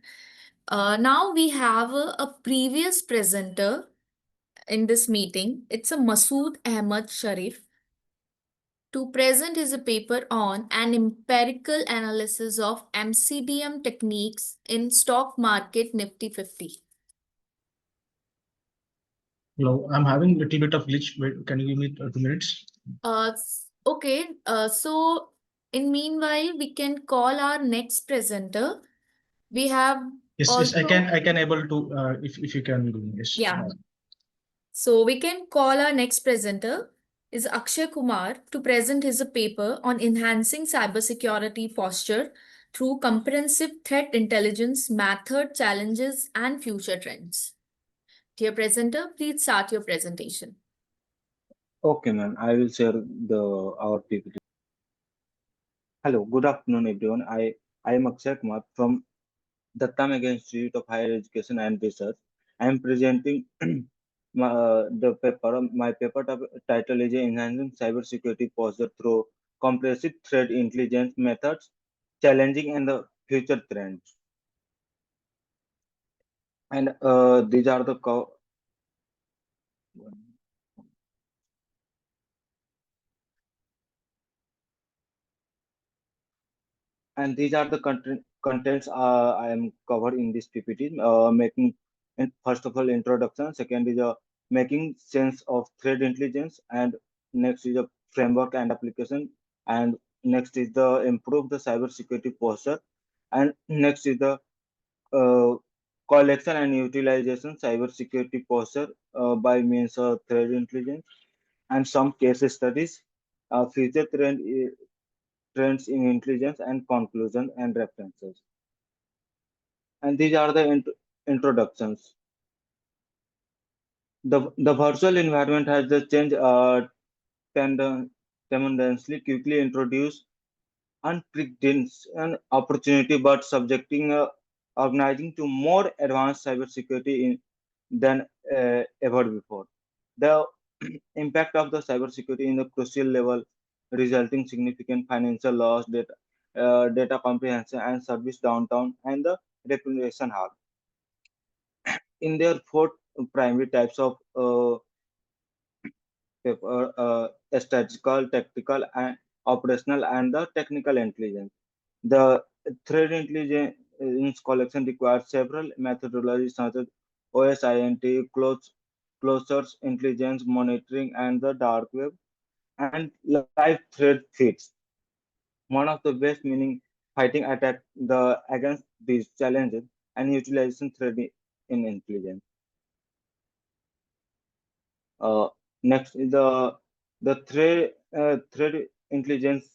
now we have a previous presenter in this meeting. It's a Masood Ahmad Sharif to present his paper on an empirical analysis of MCDM techniques in stock market Nifty 50. Hello, I'm having a little bit of glitch. Wait, can you give me 2 minutes? Okay, so in meanwhile, we can call our next presenter. We have Yes, I also, can able to if you can do yes. yeah. So we can call our next presenter is Akshay Kumar to present his paper on enhancing cybersecurity posture through comprehensive threat intelligence method challenges and future trends. Dear presenter, please start your presentation. Okay, ma'am. I will share our PPT. Hello, good afternoon, everyone. I am Akshay Kumar from Datta Mega Institute of Higher Education and Research. I am presenting the paper. My paper title is Enhancing Cybersecurity Posture Through Comprehensive Threat Intelligence Methods, Challenging and the Future Trends. And these are the contents I am covered in this PPT. Making and first of all introduction. Second is making sense of threat intelligence, and next is a framework and application, and next is the improve the cyber security posture, and next is the uh, collection and utilization cyber security posture by means of threat intelligence, and some case studies, future trends in intelligence, and conclusion and references. And these are the introductions. The virtual environment has the change tremendously quickly introduced unprecedented an opportunity, but subjecting organizing to more advanced cybersecurity than ever before. The impact of the cybersecurity in a crucial level, resulting significant financial loss, data comprehension and service downtown, and the reputation harm. In their four primary types of strategical, tactical, and operational, and the technical intelligence. The threat intelligence collection requires several methodologies such as OSINT, closures intelligence monitoring, and the dark web, and live threat feeds. One of the best meaning fighting attack against these challenges and utilization threat in intelligence. Uh, Next is threat intelligence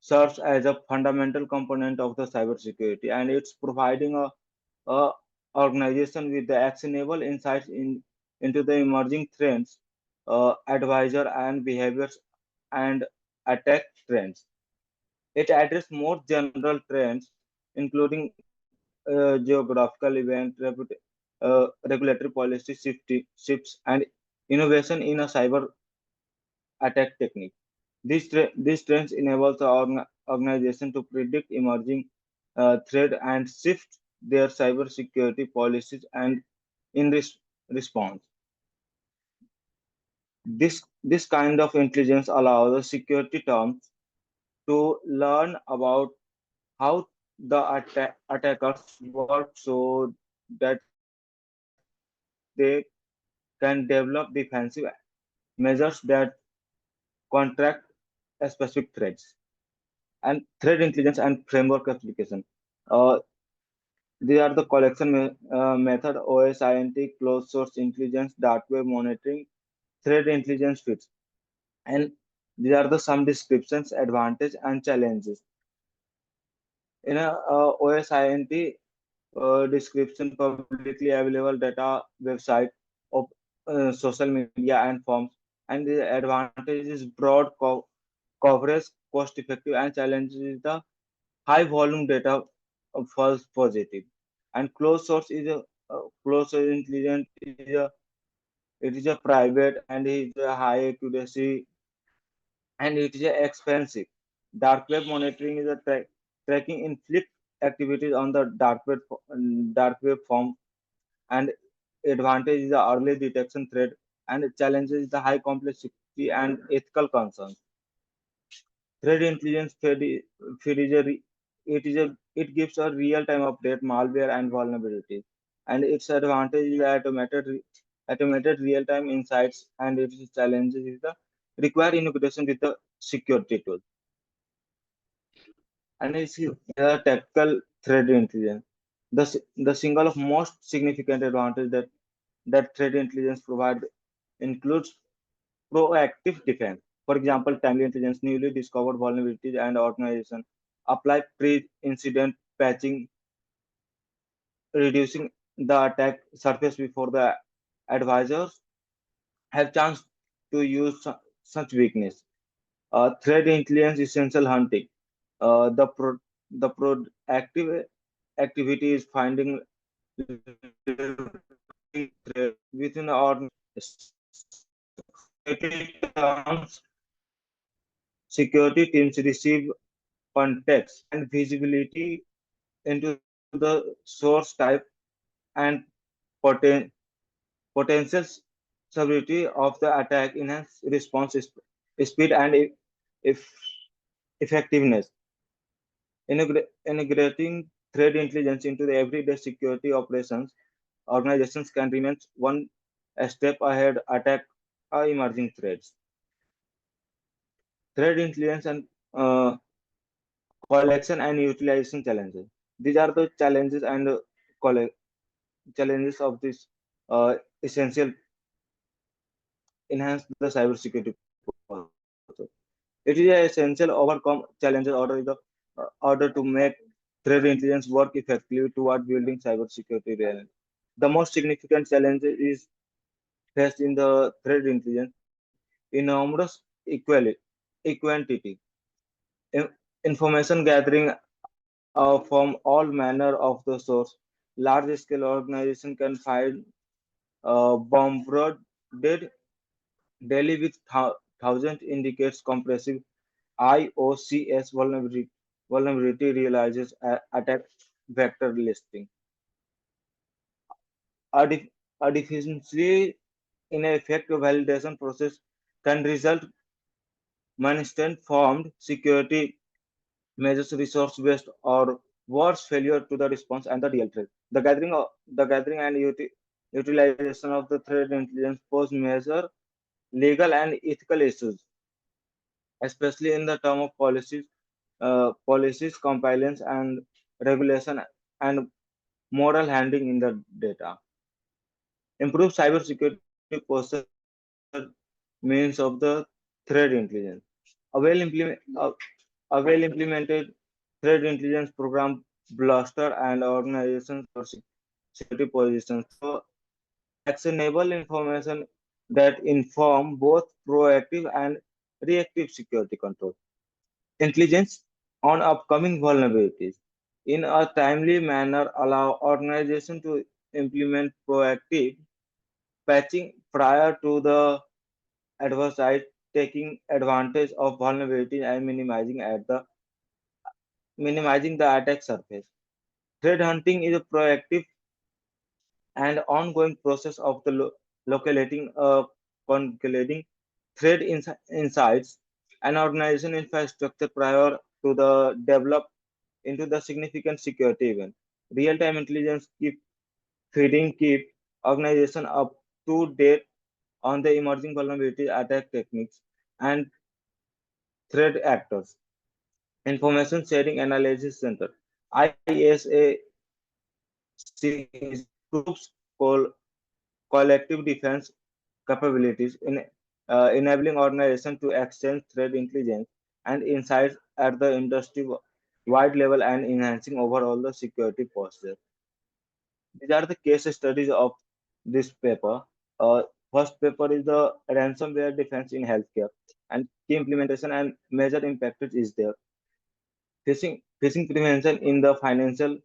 serves as a fundamental component of the cybersecurity, and it's providing a organization with the actionable insights into the emerging trends, advisor and behaviors, and attack trends. It addresses more general trends, including geographical event, regulatory policy shifts, and innovation in a cyber attack technique. These trends enable the organization to predict emerging threat and shift their cybersecurity policies and in response. This kind of intelligence allows the security terms to learn about how the attackers work so that they can develop defensive measures that contract specific threats and threat intelligence and framework application. Uh, these are the collection method, OSINT, closed source intelligence, dark web monitoring, threat intelligence fits. And these are the some descriptions, advantage and challenges. In a OSINT description, publicly available data website of social media and forms, and the advantage is broad coverage, cost effective, and challenge is the high volume data of false positive. And closed source is a closed source intelligence is a it is a private and is a high accuracy and it is a expensive. Dark web monitoring is a tracking inflict activities on the dark web form, and advantage is the early detection threat and challenges the high complexity and ethical concerns. Threat intelligence feed is a it gives a real time update malware and vulnerabilities, and its advantage is automated real time insights, and its challenges is the require integration with the security tool. And it's the tactical threat intelligence. The single of most significant advantage that threat intelligence provide includes proactive defense. For example, timely intelligence, newly discovered vulnerabilities, and organization apply pre-incident patching, reducing the attack surface before the advisors have chance to use such weakness. Threat intelligence essential hunting. The proactive activity is finding threat within our security teams receive context and visibility into the source type and poten- potential severity of the attack, enhance response speed and if effectiveness. Integrating threat intelligence into the everyday security operations, organizations can remain one step ahead, attack emerging threats. Threat intelligence and collection and utilization challenges. These are the challenges and challenges of this essential enhance the cybersecurity process. It is essential overcome challenges order to make threat intelligence work effectively toward building cybersecurity reality. The most significant challenge is faced in the threat intelligence enormous equantity. Information gathering from all manner of the source. Large scale organization can find bombarded daily with thousand indicates compressive IOCS vulnerability realizes attack vector listing. A, a deficiency in a effective validation process can result formed security measures resource based or worse failure to the response and the real threat. The gathering and utilization of the threat intelligence pose major legal and ethical issues, especially in the term of policies, compliance, and regulation and moral handling in the data. Improve cybersecurity posture means of the threat intelligence. A well, implement, a well implemented threat intelligence program bluster and organizations for security positions. So actionable information that inform both proactive and reactive security control. Intelligence on upcoming vulnerabilities in a timely manner, allow organization to implement proactive patching prior to the adversary taking advantage of vulnerability and minimizing the attack surface. Threat hunting is a proactive and ongoing process of the locating, conculating insights and organization infrastructure prior to the develop into the significant security event. Real-time intelligence keep organization up to date on the emerging vulnerability attack techniques and threat actors. Information Sharing Analysis Center ISA improves collective defense capabilities in enabling organizations to exchange threat intelligence and insights at the industry wide level and enhancing overall the security posture. These are the case studies of this paper. First paper is the ransomware defense in healthcare and key implementation and major impact is there. Phishing prevention in the financial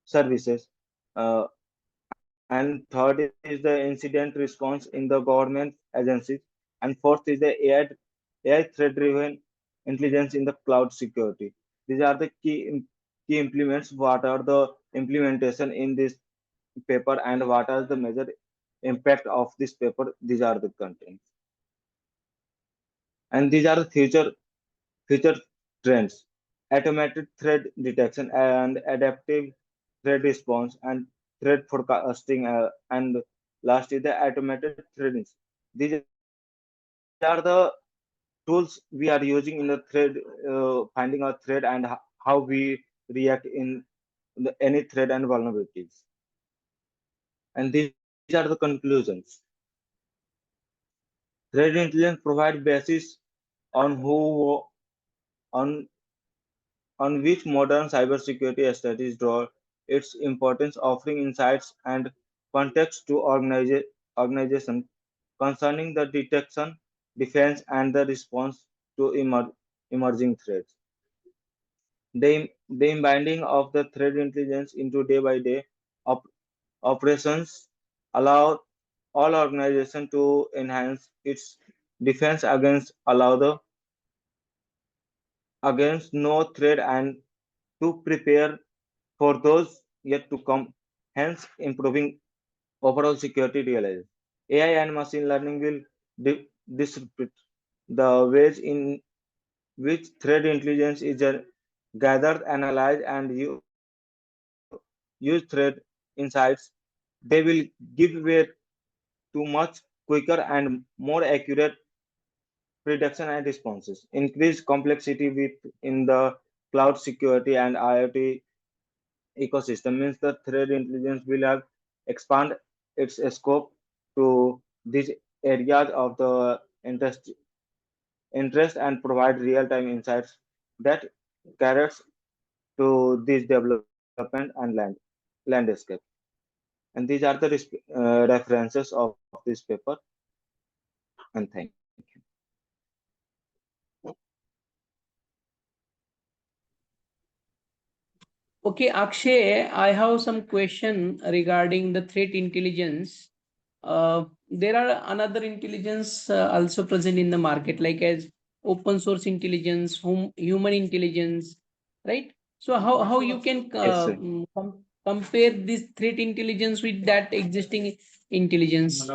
services. And third is the incident response in the government agencies. And fourth is the AI threat-driven intelligence in the cloud security. These are the key implements. What are the implementation in this paper and what are the major impact of this paper? These are the contents. And these are the future trends. Automated threat detection and adaptive threat response and threat forecasting and last is the automated threading. These are the tools we are using in the thread finding a thread and how we react in any thread and vulnerabilities. And these are the conclusions. Threat intelligence provides basis on who on which modern cybersecurity strategies draw its importance, offering insights and context to organizations concerning the detection, defense, and the response to emerging threats. The embedding of the threat intelligence into day-by-day op- operations allow all organizations to enhance its defense against no threat and to prepare for those yet to come, hence improving overall security realization. AI and machine learning will disrupt the ways in which threat intelligence is gathered, analyzed, and use threat insights. They will give way to much quicker and more accurate prediction and responses. Increased complexity in the cloud security and IoT ecosystem means the threat intelligence will have expand its scope to these areas of the interest and provide real-time insights that carrots to this development and landscape. And these are the references of this paper. And thank you. Okay, Akshay, I have some question regarding the threat intelligence. There are another intelligence also present in the market, like as open source intelligence, human intelligence, right? So how you can Yes, sir. compare this threat intelligence with that existing intelligence?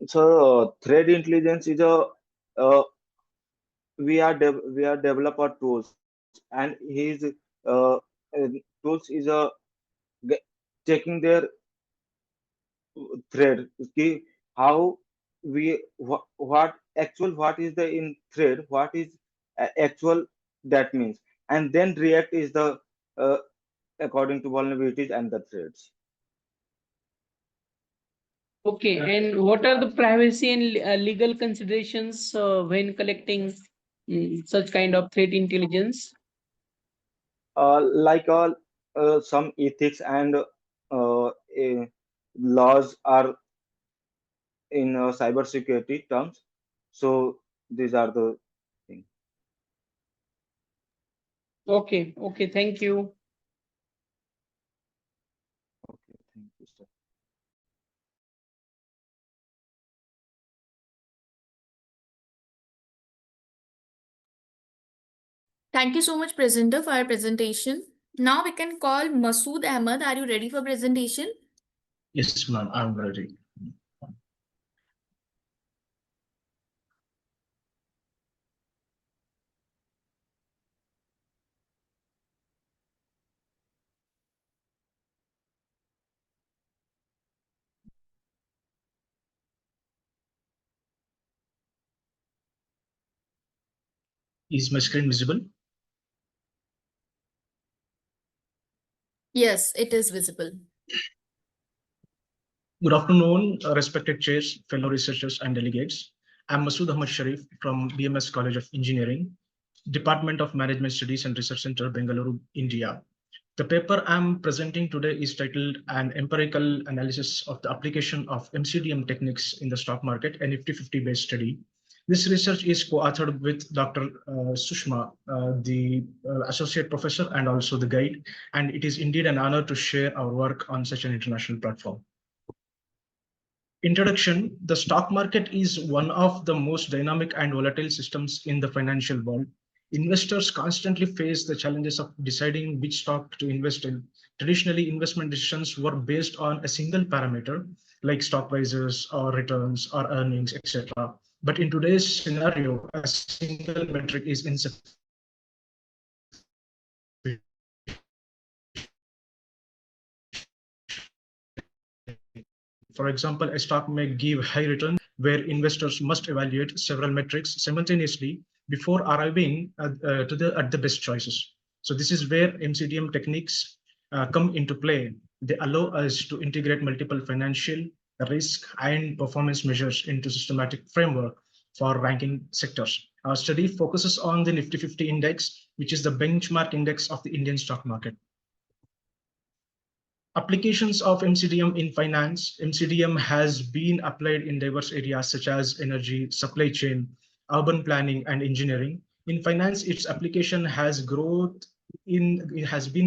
So threat intelligence is a uh, we are developer tools and his uh, tools is a checking their thread. Okay, how what actual what is the in thread, what is actual that means, and then react is the uh, according to vulnerabilities and the threats. Okay, and what are the privacy and legal considerations when collecting such kind of threat intelligence? Like all some ethics and laws are in cybersecurity terms. So these are the things. Okay, thank you. Okay, thank you, sir. Thank you so much, presenter, for your presentation. Now we can call Masood Ahmed. Are you ready for presentation? Yes, ma'am, I'm ready. Is my screen visible? Yes, it is visible. Good afternoon, respected chairs, fellow researchers, and delegates. I'm Masood Ahmad Sharif from BMS College of Engineering, Department of Management Studies and Research Center, Bengaluru, India. The paper I'm presenting today is titled An Empirical Analysis of the Application of MCDM Techniques in the Stock Market, a Nifty 50 based study. This research is co-authored with Dr. Sushma, the associate professor and also the guide, and it is indeed an honor to share our work on such an international platform. Introduction: the stock market is one of the most dynamic and volatile systems in the financial world. Investors constantly face the challenges of deciding which stock to invest in. Traditionally, investment decisions were based on a single parameter, like stock prices or returns or earnings, etc. But in today's scenario, a single metric is insufficient. For example, a stock may give high return where investors must evaluate several metrics simultaneously before arriving at the best choices. So this is where MCDM techniques come into play. They allow us to integrate multiple financial, risk, and performance measures into systematic framework for ranking sectors. Our study focuses on the Nifty 50 index, which is the benchmark index of the Indian stock market. Applications of MCDM in finance. MCDM has been applied in diverse areas such as energy, supply chain, urban planning, and engineering. In finance, its application has been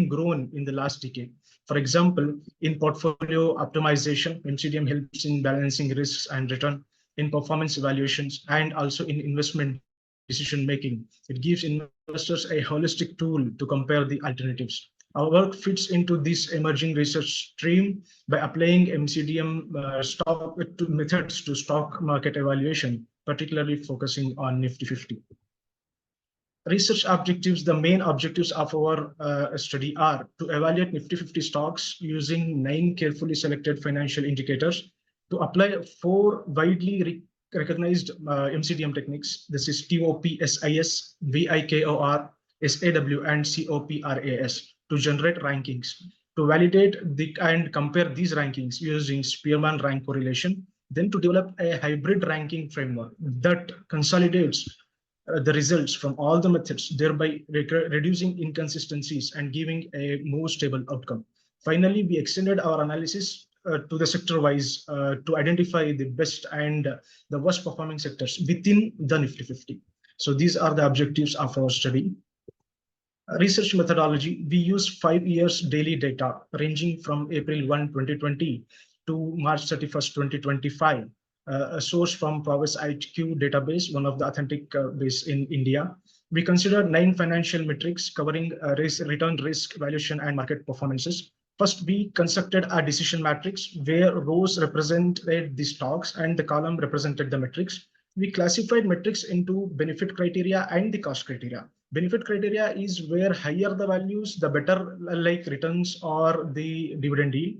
grown in the last decade. For example, in portfolio optimization, MCDM helps in balancing risks and return, in performance evaluations, and also in investment decision making. It gives investors a holistic tool to compare the alternatives. Our work fits into this emerging research stream by applying MCDM methods to stock market evaluation, particularly focusing on Nifty 50. Research objectives: the main objectives of our study are to evaluate Nifty 50 stocks using 9 carefully selected financial indicators, to apply 4 widely recognized MCDM techniques. This is TOP, SIS, VIKOR, SAW, and COPRAS, to generate rankings, to validate and compare these rankings using Spearman rank correlation, then to develop a hybrid ranking framework that consolidates the results from all the methods, thereby reducing inconsistencies and giving a more stable outcome. Finally, we extended our analysis to the sector-wise to identify the best and the worst performing sectors within the Nifty 50. So these are the objectives of our study. Research methodology: we use 5 years daily data ranging from April 1, 2020 to March 31st, 2025. A source from Progress IQ database, one of the authentic base in India. We considered 9 financial metrics covering return, risk, valuation, and market performances. First, we constructed a decision matrix where rows represented the stocks and the column represented the metrics. We classified metrics into benefit criteria and the cost criteria. Benefit criteria is where higher the values, the better, like returns or the dividend yield.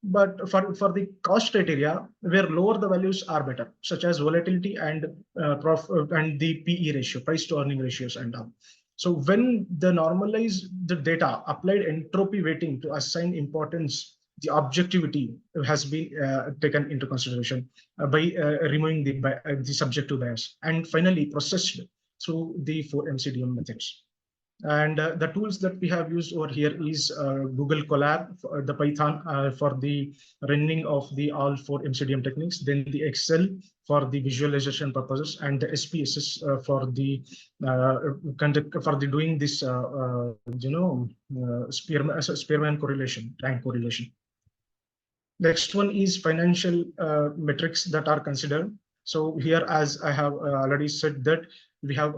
But for the cost criteria, where lower the values are better, such as volatility and and the PE ratio, price to earning ratios, and all. So when the normalized the data, applied entropy weighting to assign importance, the objectivity has been taken into consideration by removing the subjective bias, and finally processed through the 4 MCDM methods. And the tools that we have used over here is Google Colab, the Python for the running of the all 4 MCDM techniques, then the Excel for the visualization purposes, and the SPSS for the doing this Spearman correlation, rank correlation. Next one is financial metrics that are considered. So here, as I have already said, that we have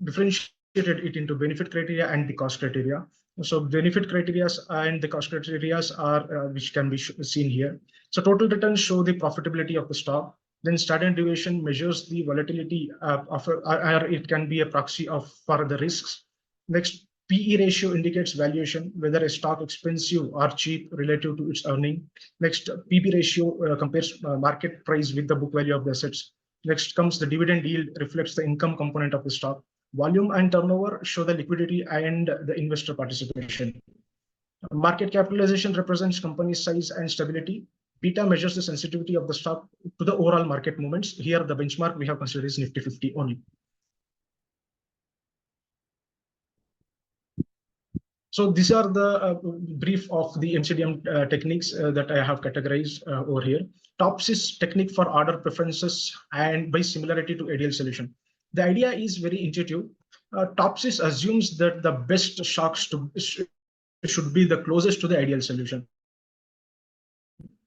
differentiated it into benefit criteria and the cost criteria. So benefit criteria and the cost criteria are which can be seen here. So total returns show the profitability of the stock. Then standard deviation measures the volatility of or it can be a proxy of for the risks. Next, PE ratio indicates valuation, whether a stock expensive or cheap relative to its earning. Next, PB ratio compares market price with the book value of the assets. Next comes the dividend yield, reflects the income component of the stock. Volume and turnover show the liquidity and the investor participation. Market capitalization represents company size and stability. Beta measures the sensitivity of the stock to the overall market movements. Here, the benchmark we have considered is Nifty 50 only. So these are the brief of the MCDM techniques that I have categorized over here. TOPSIS technique for order preferences and by similarity to ideal solution. The idea is very intuitive. TOPSIS assumes that the best shocks should be the closest to the ideal solution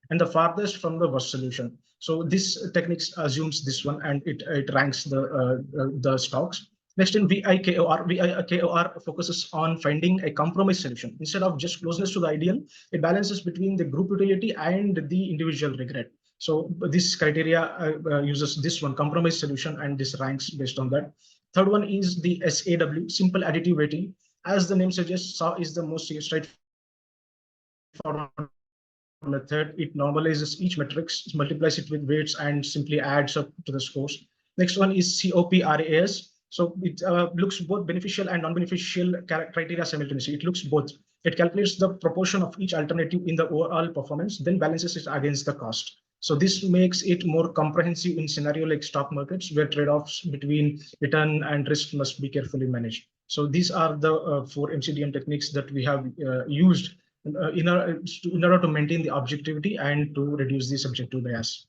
and the farthest from the worst solution. So this technique assumes this one, and it ranks the stocks. Next, in VIKOR focuses on finding a compromise solution. Instead of just closeness to the ideal, it balances between the group utility and the individual regret. So this criteria uses this one, compromise solution, and this ranks based on that. Third one is the SAW, simple additive weighting. As the name suggests, SAW is the most straightforward method. It normalizes each matrix, multiplies it with weights, and simply adds up to the scores. Next one is COPRAS. So it looks both beneficial and non-beneficial criteria simultaneously. It looks both. It calculates the proportion of each alternative in the overall performance, then balances it against the cost. So this makes it more comprehensive in scenario like stock markets, where trade-offs between return and risk must be carefully managed. So these are the 4 MCDM techniques that we have used in order to maintain the objectivity and to reduce the subjective bias.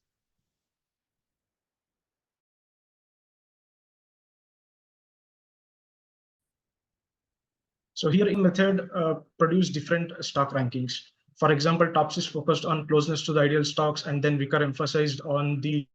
So here in method produce different stock rankings. For example, TOPSIS focused on closeness to the ideal stocks, and then Vickar emphasized on the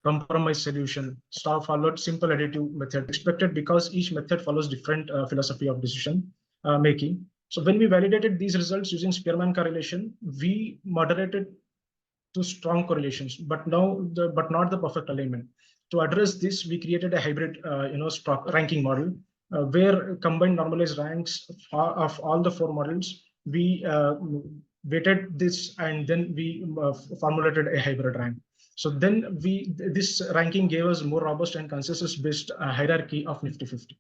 compromise solution. Star followed simple additive method, expected because each method follows different philosophy of decision making. So when we validated these results using Spearman correlation, we moderated to strong correlations, but not the perfect alignment. To address this, we created a hybrid stock ranking model where combined normalized ranks of all the 4 models. We weighted this, and then we formulated a hybrid rank. So then this ranking gave us more robust and consensus-based hierarchy of Nifty 50.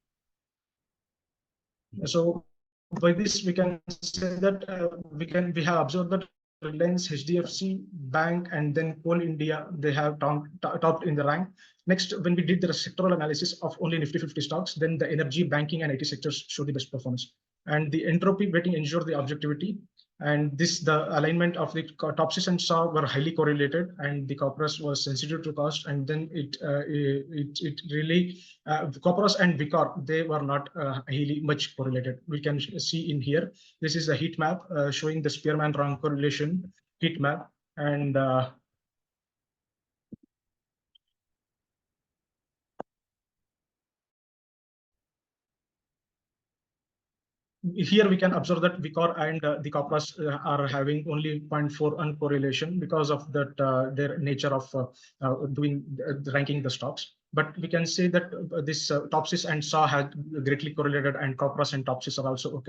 So by this, we can say that we have observed that Reliance, HDFC Bank, and then Coal India, they have topped in the rank. Next, when we did the sectoral analysis of only Nifty 50 stocks, then the energy, banking, and IT sectors showed the best performance. And the entropy weighting ensured the objectivity. And the alignment of the TOPSIS and SAW were highly correlated, and the Corpus was sensitive to cost. And then it really Corpus and Vickar, they were not highly much correlated. We can see in here. This is a heat map showing the Spearman rank correlation heat map, and here we can observe that Vickar and the Corpus are having only 0.4 uncorrelation because of that their nature of ranking the stocks. But we can say that this TOPSIS and SAW had greatly correlated, and Corpus and TOPSIS are also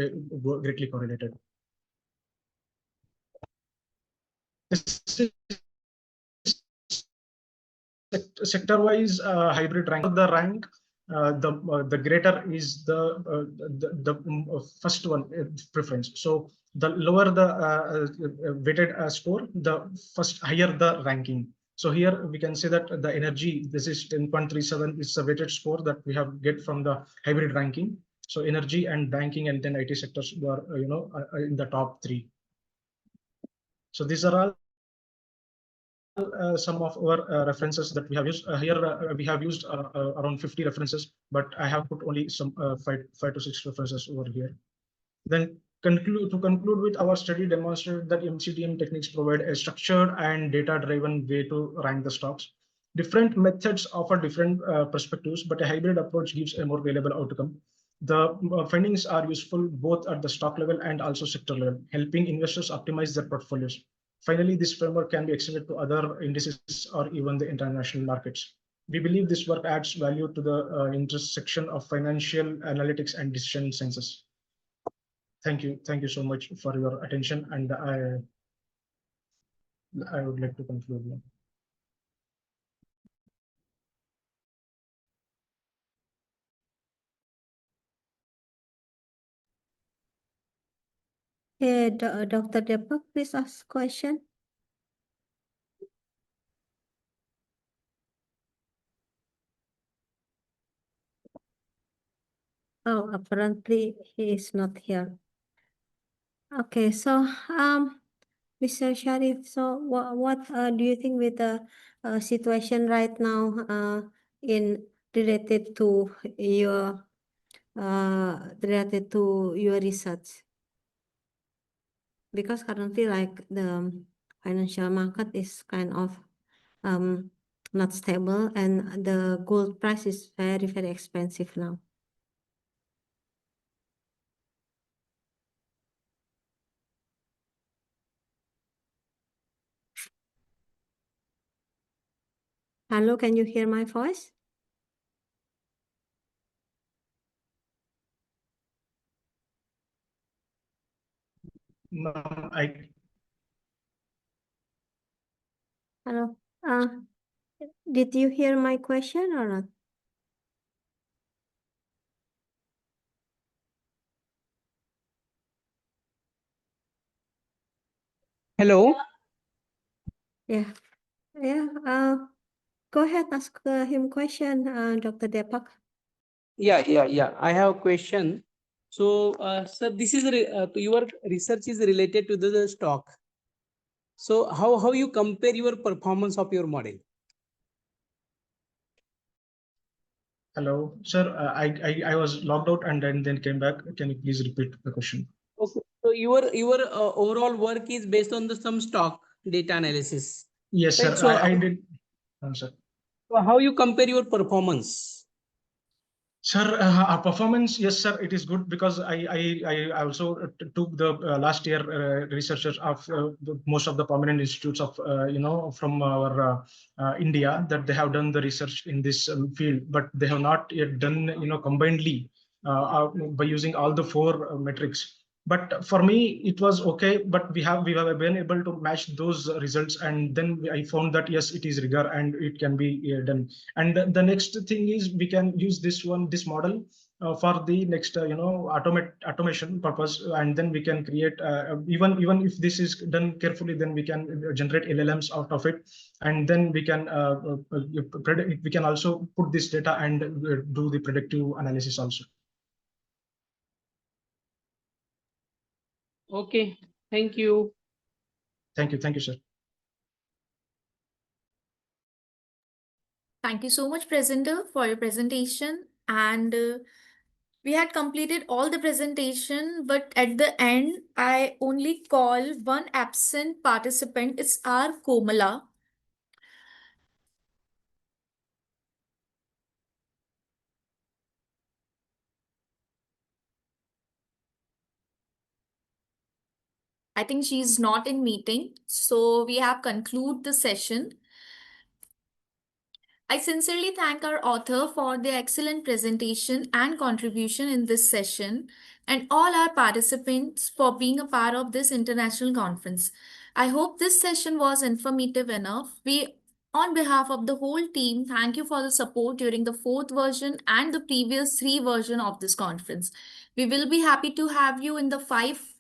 greatly correlated. Sector-wise hybrid rank. The rank, the greater is the first one preference. So the lower the weighted score, the higher the ranking. So here we can say that the energy, this is 10.37, is a weighted score that we have get from the hybrid ranking. So energy and banking and then IT sectors were, in the top 3. So these are all some of our references that we have used. Here we have used around 50 references, but I have put only some 5 to 6 references over here. Then to conclude with, our study demonstrated that MCDM techniques provide a structured and data-driven way to rank the stocks. Different methods offer different perspectives, but a hybrid approach gives a more reliable outcome. The findings are useful both at the stock level and also sector level, helping investors optimize their portfolios. Finally, this framework can be extended to other indices or even the international markets. We believe this work adds value to the intersection of financial analytics and decision sciences. Thank you so much for your attention, and I would like to conclude now. Okay, Dr. Deepak, please ask question. Oh, apparently he is not here. Okay, so Mr. Sharif, so what do you think with the situation right now in related to your research? Because currently, like, the financial market is kind of not stable, and the gold price is very, very expensive now. Hello, can you hear my voice? No, Hello. Did you hear my question or not? Hello. Yeah. Go ahead, ask him question, Dr. Deepak. Yeah. I have a question. So, sir, this is your research is related to the stock. So, how you compare your performance of your model? Hello, sir. I was logged out and then came back. Can you please repeat the question? Okay. So your overall work is based on some stock data analysis. Yes, Right. sir. So I did. Sir. So how you compare your performance? Sir, our performance, yes, sir, it is good because I also took the last year researchers of most of the prominent institutes of from our India, that they have done the research in this field, but they have not yet done combinedly by using all the 4 metrics. But for me, it was okay. But we have been able to match those results, and then I found that yes, it is rigor and it can be done. And the next thing is we can use this model for the next automation purpose, and then we can create even if this is done carefully, then we can generate LLMs out of it, and then we can predict. We can also put this data and do the predictive analysis also. Okay, thank you. Thank you, sir. Thank you so much, presenter, for your presentation. And we had completed all the presentation, but at the end, I only call one absent participant. It's our Komala. I think she's not in meeting, so we have concluded the session. I sincerely thank our author for their excellent presentation and contribution in this session, and all our participants for being a part of this international conference. I hope this session was informative enough. On behalf of the whole team, thank you for the support during the 4th version and the previous 3 version of this conference. We will be happy to have you in the 5th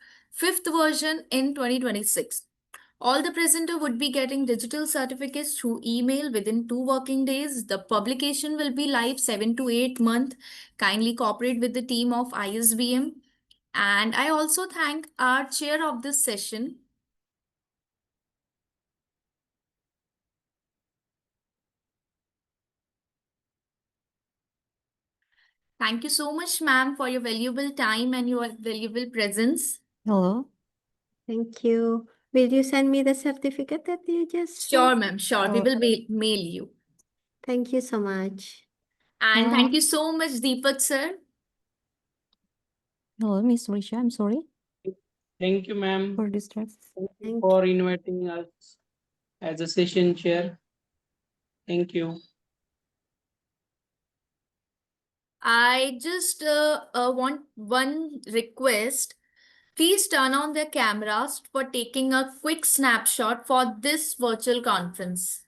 version in 2026. All the presenter would be getting digital certificates through email within 2 working days. The publication will be live 7 to 8 months. Kindly cooperate with the team of ISBM. And I also thank our chair of this session. Thank you so much, ma'am, for your valuable time and your valuable presence. Hello. Thank you. Will you send me the certificate that you just Sure, said? ma'am, sure. We Oh, will mail you. thank you so much. And thank you so much, Deepak sir. Hello, Miss Risha. I'm sorry Thank you, ma'am. for distress. Thank you Thank for inviting us as a session chair. Thank you. I just want one request. Please turn on their cameras for taking a quick snapshot for this virtual conference.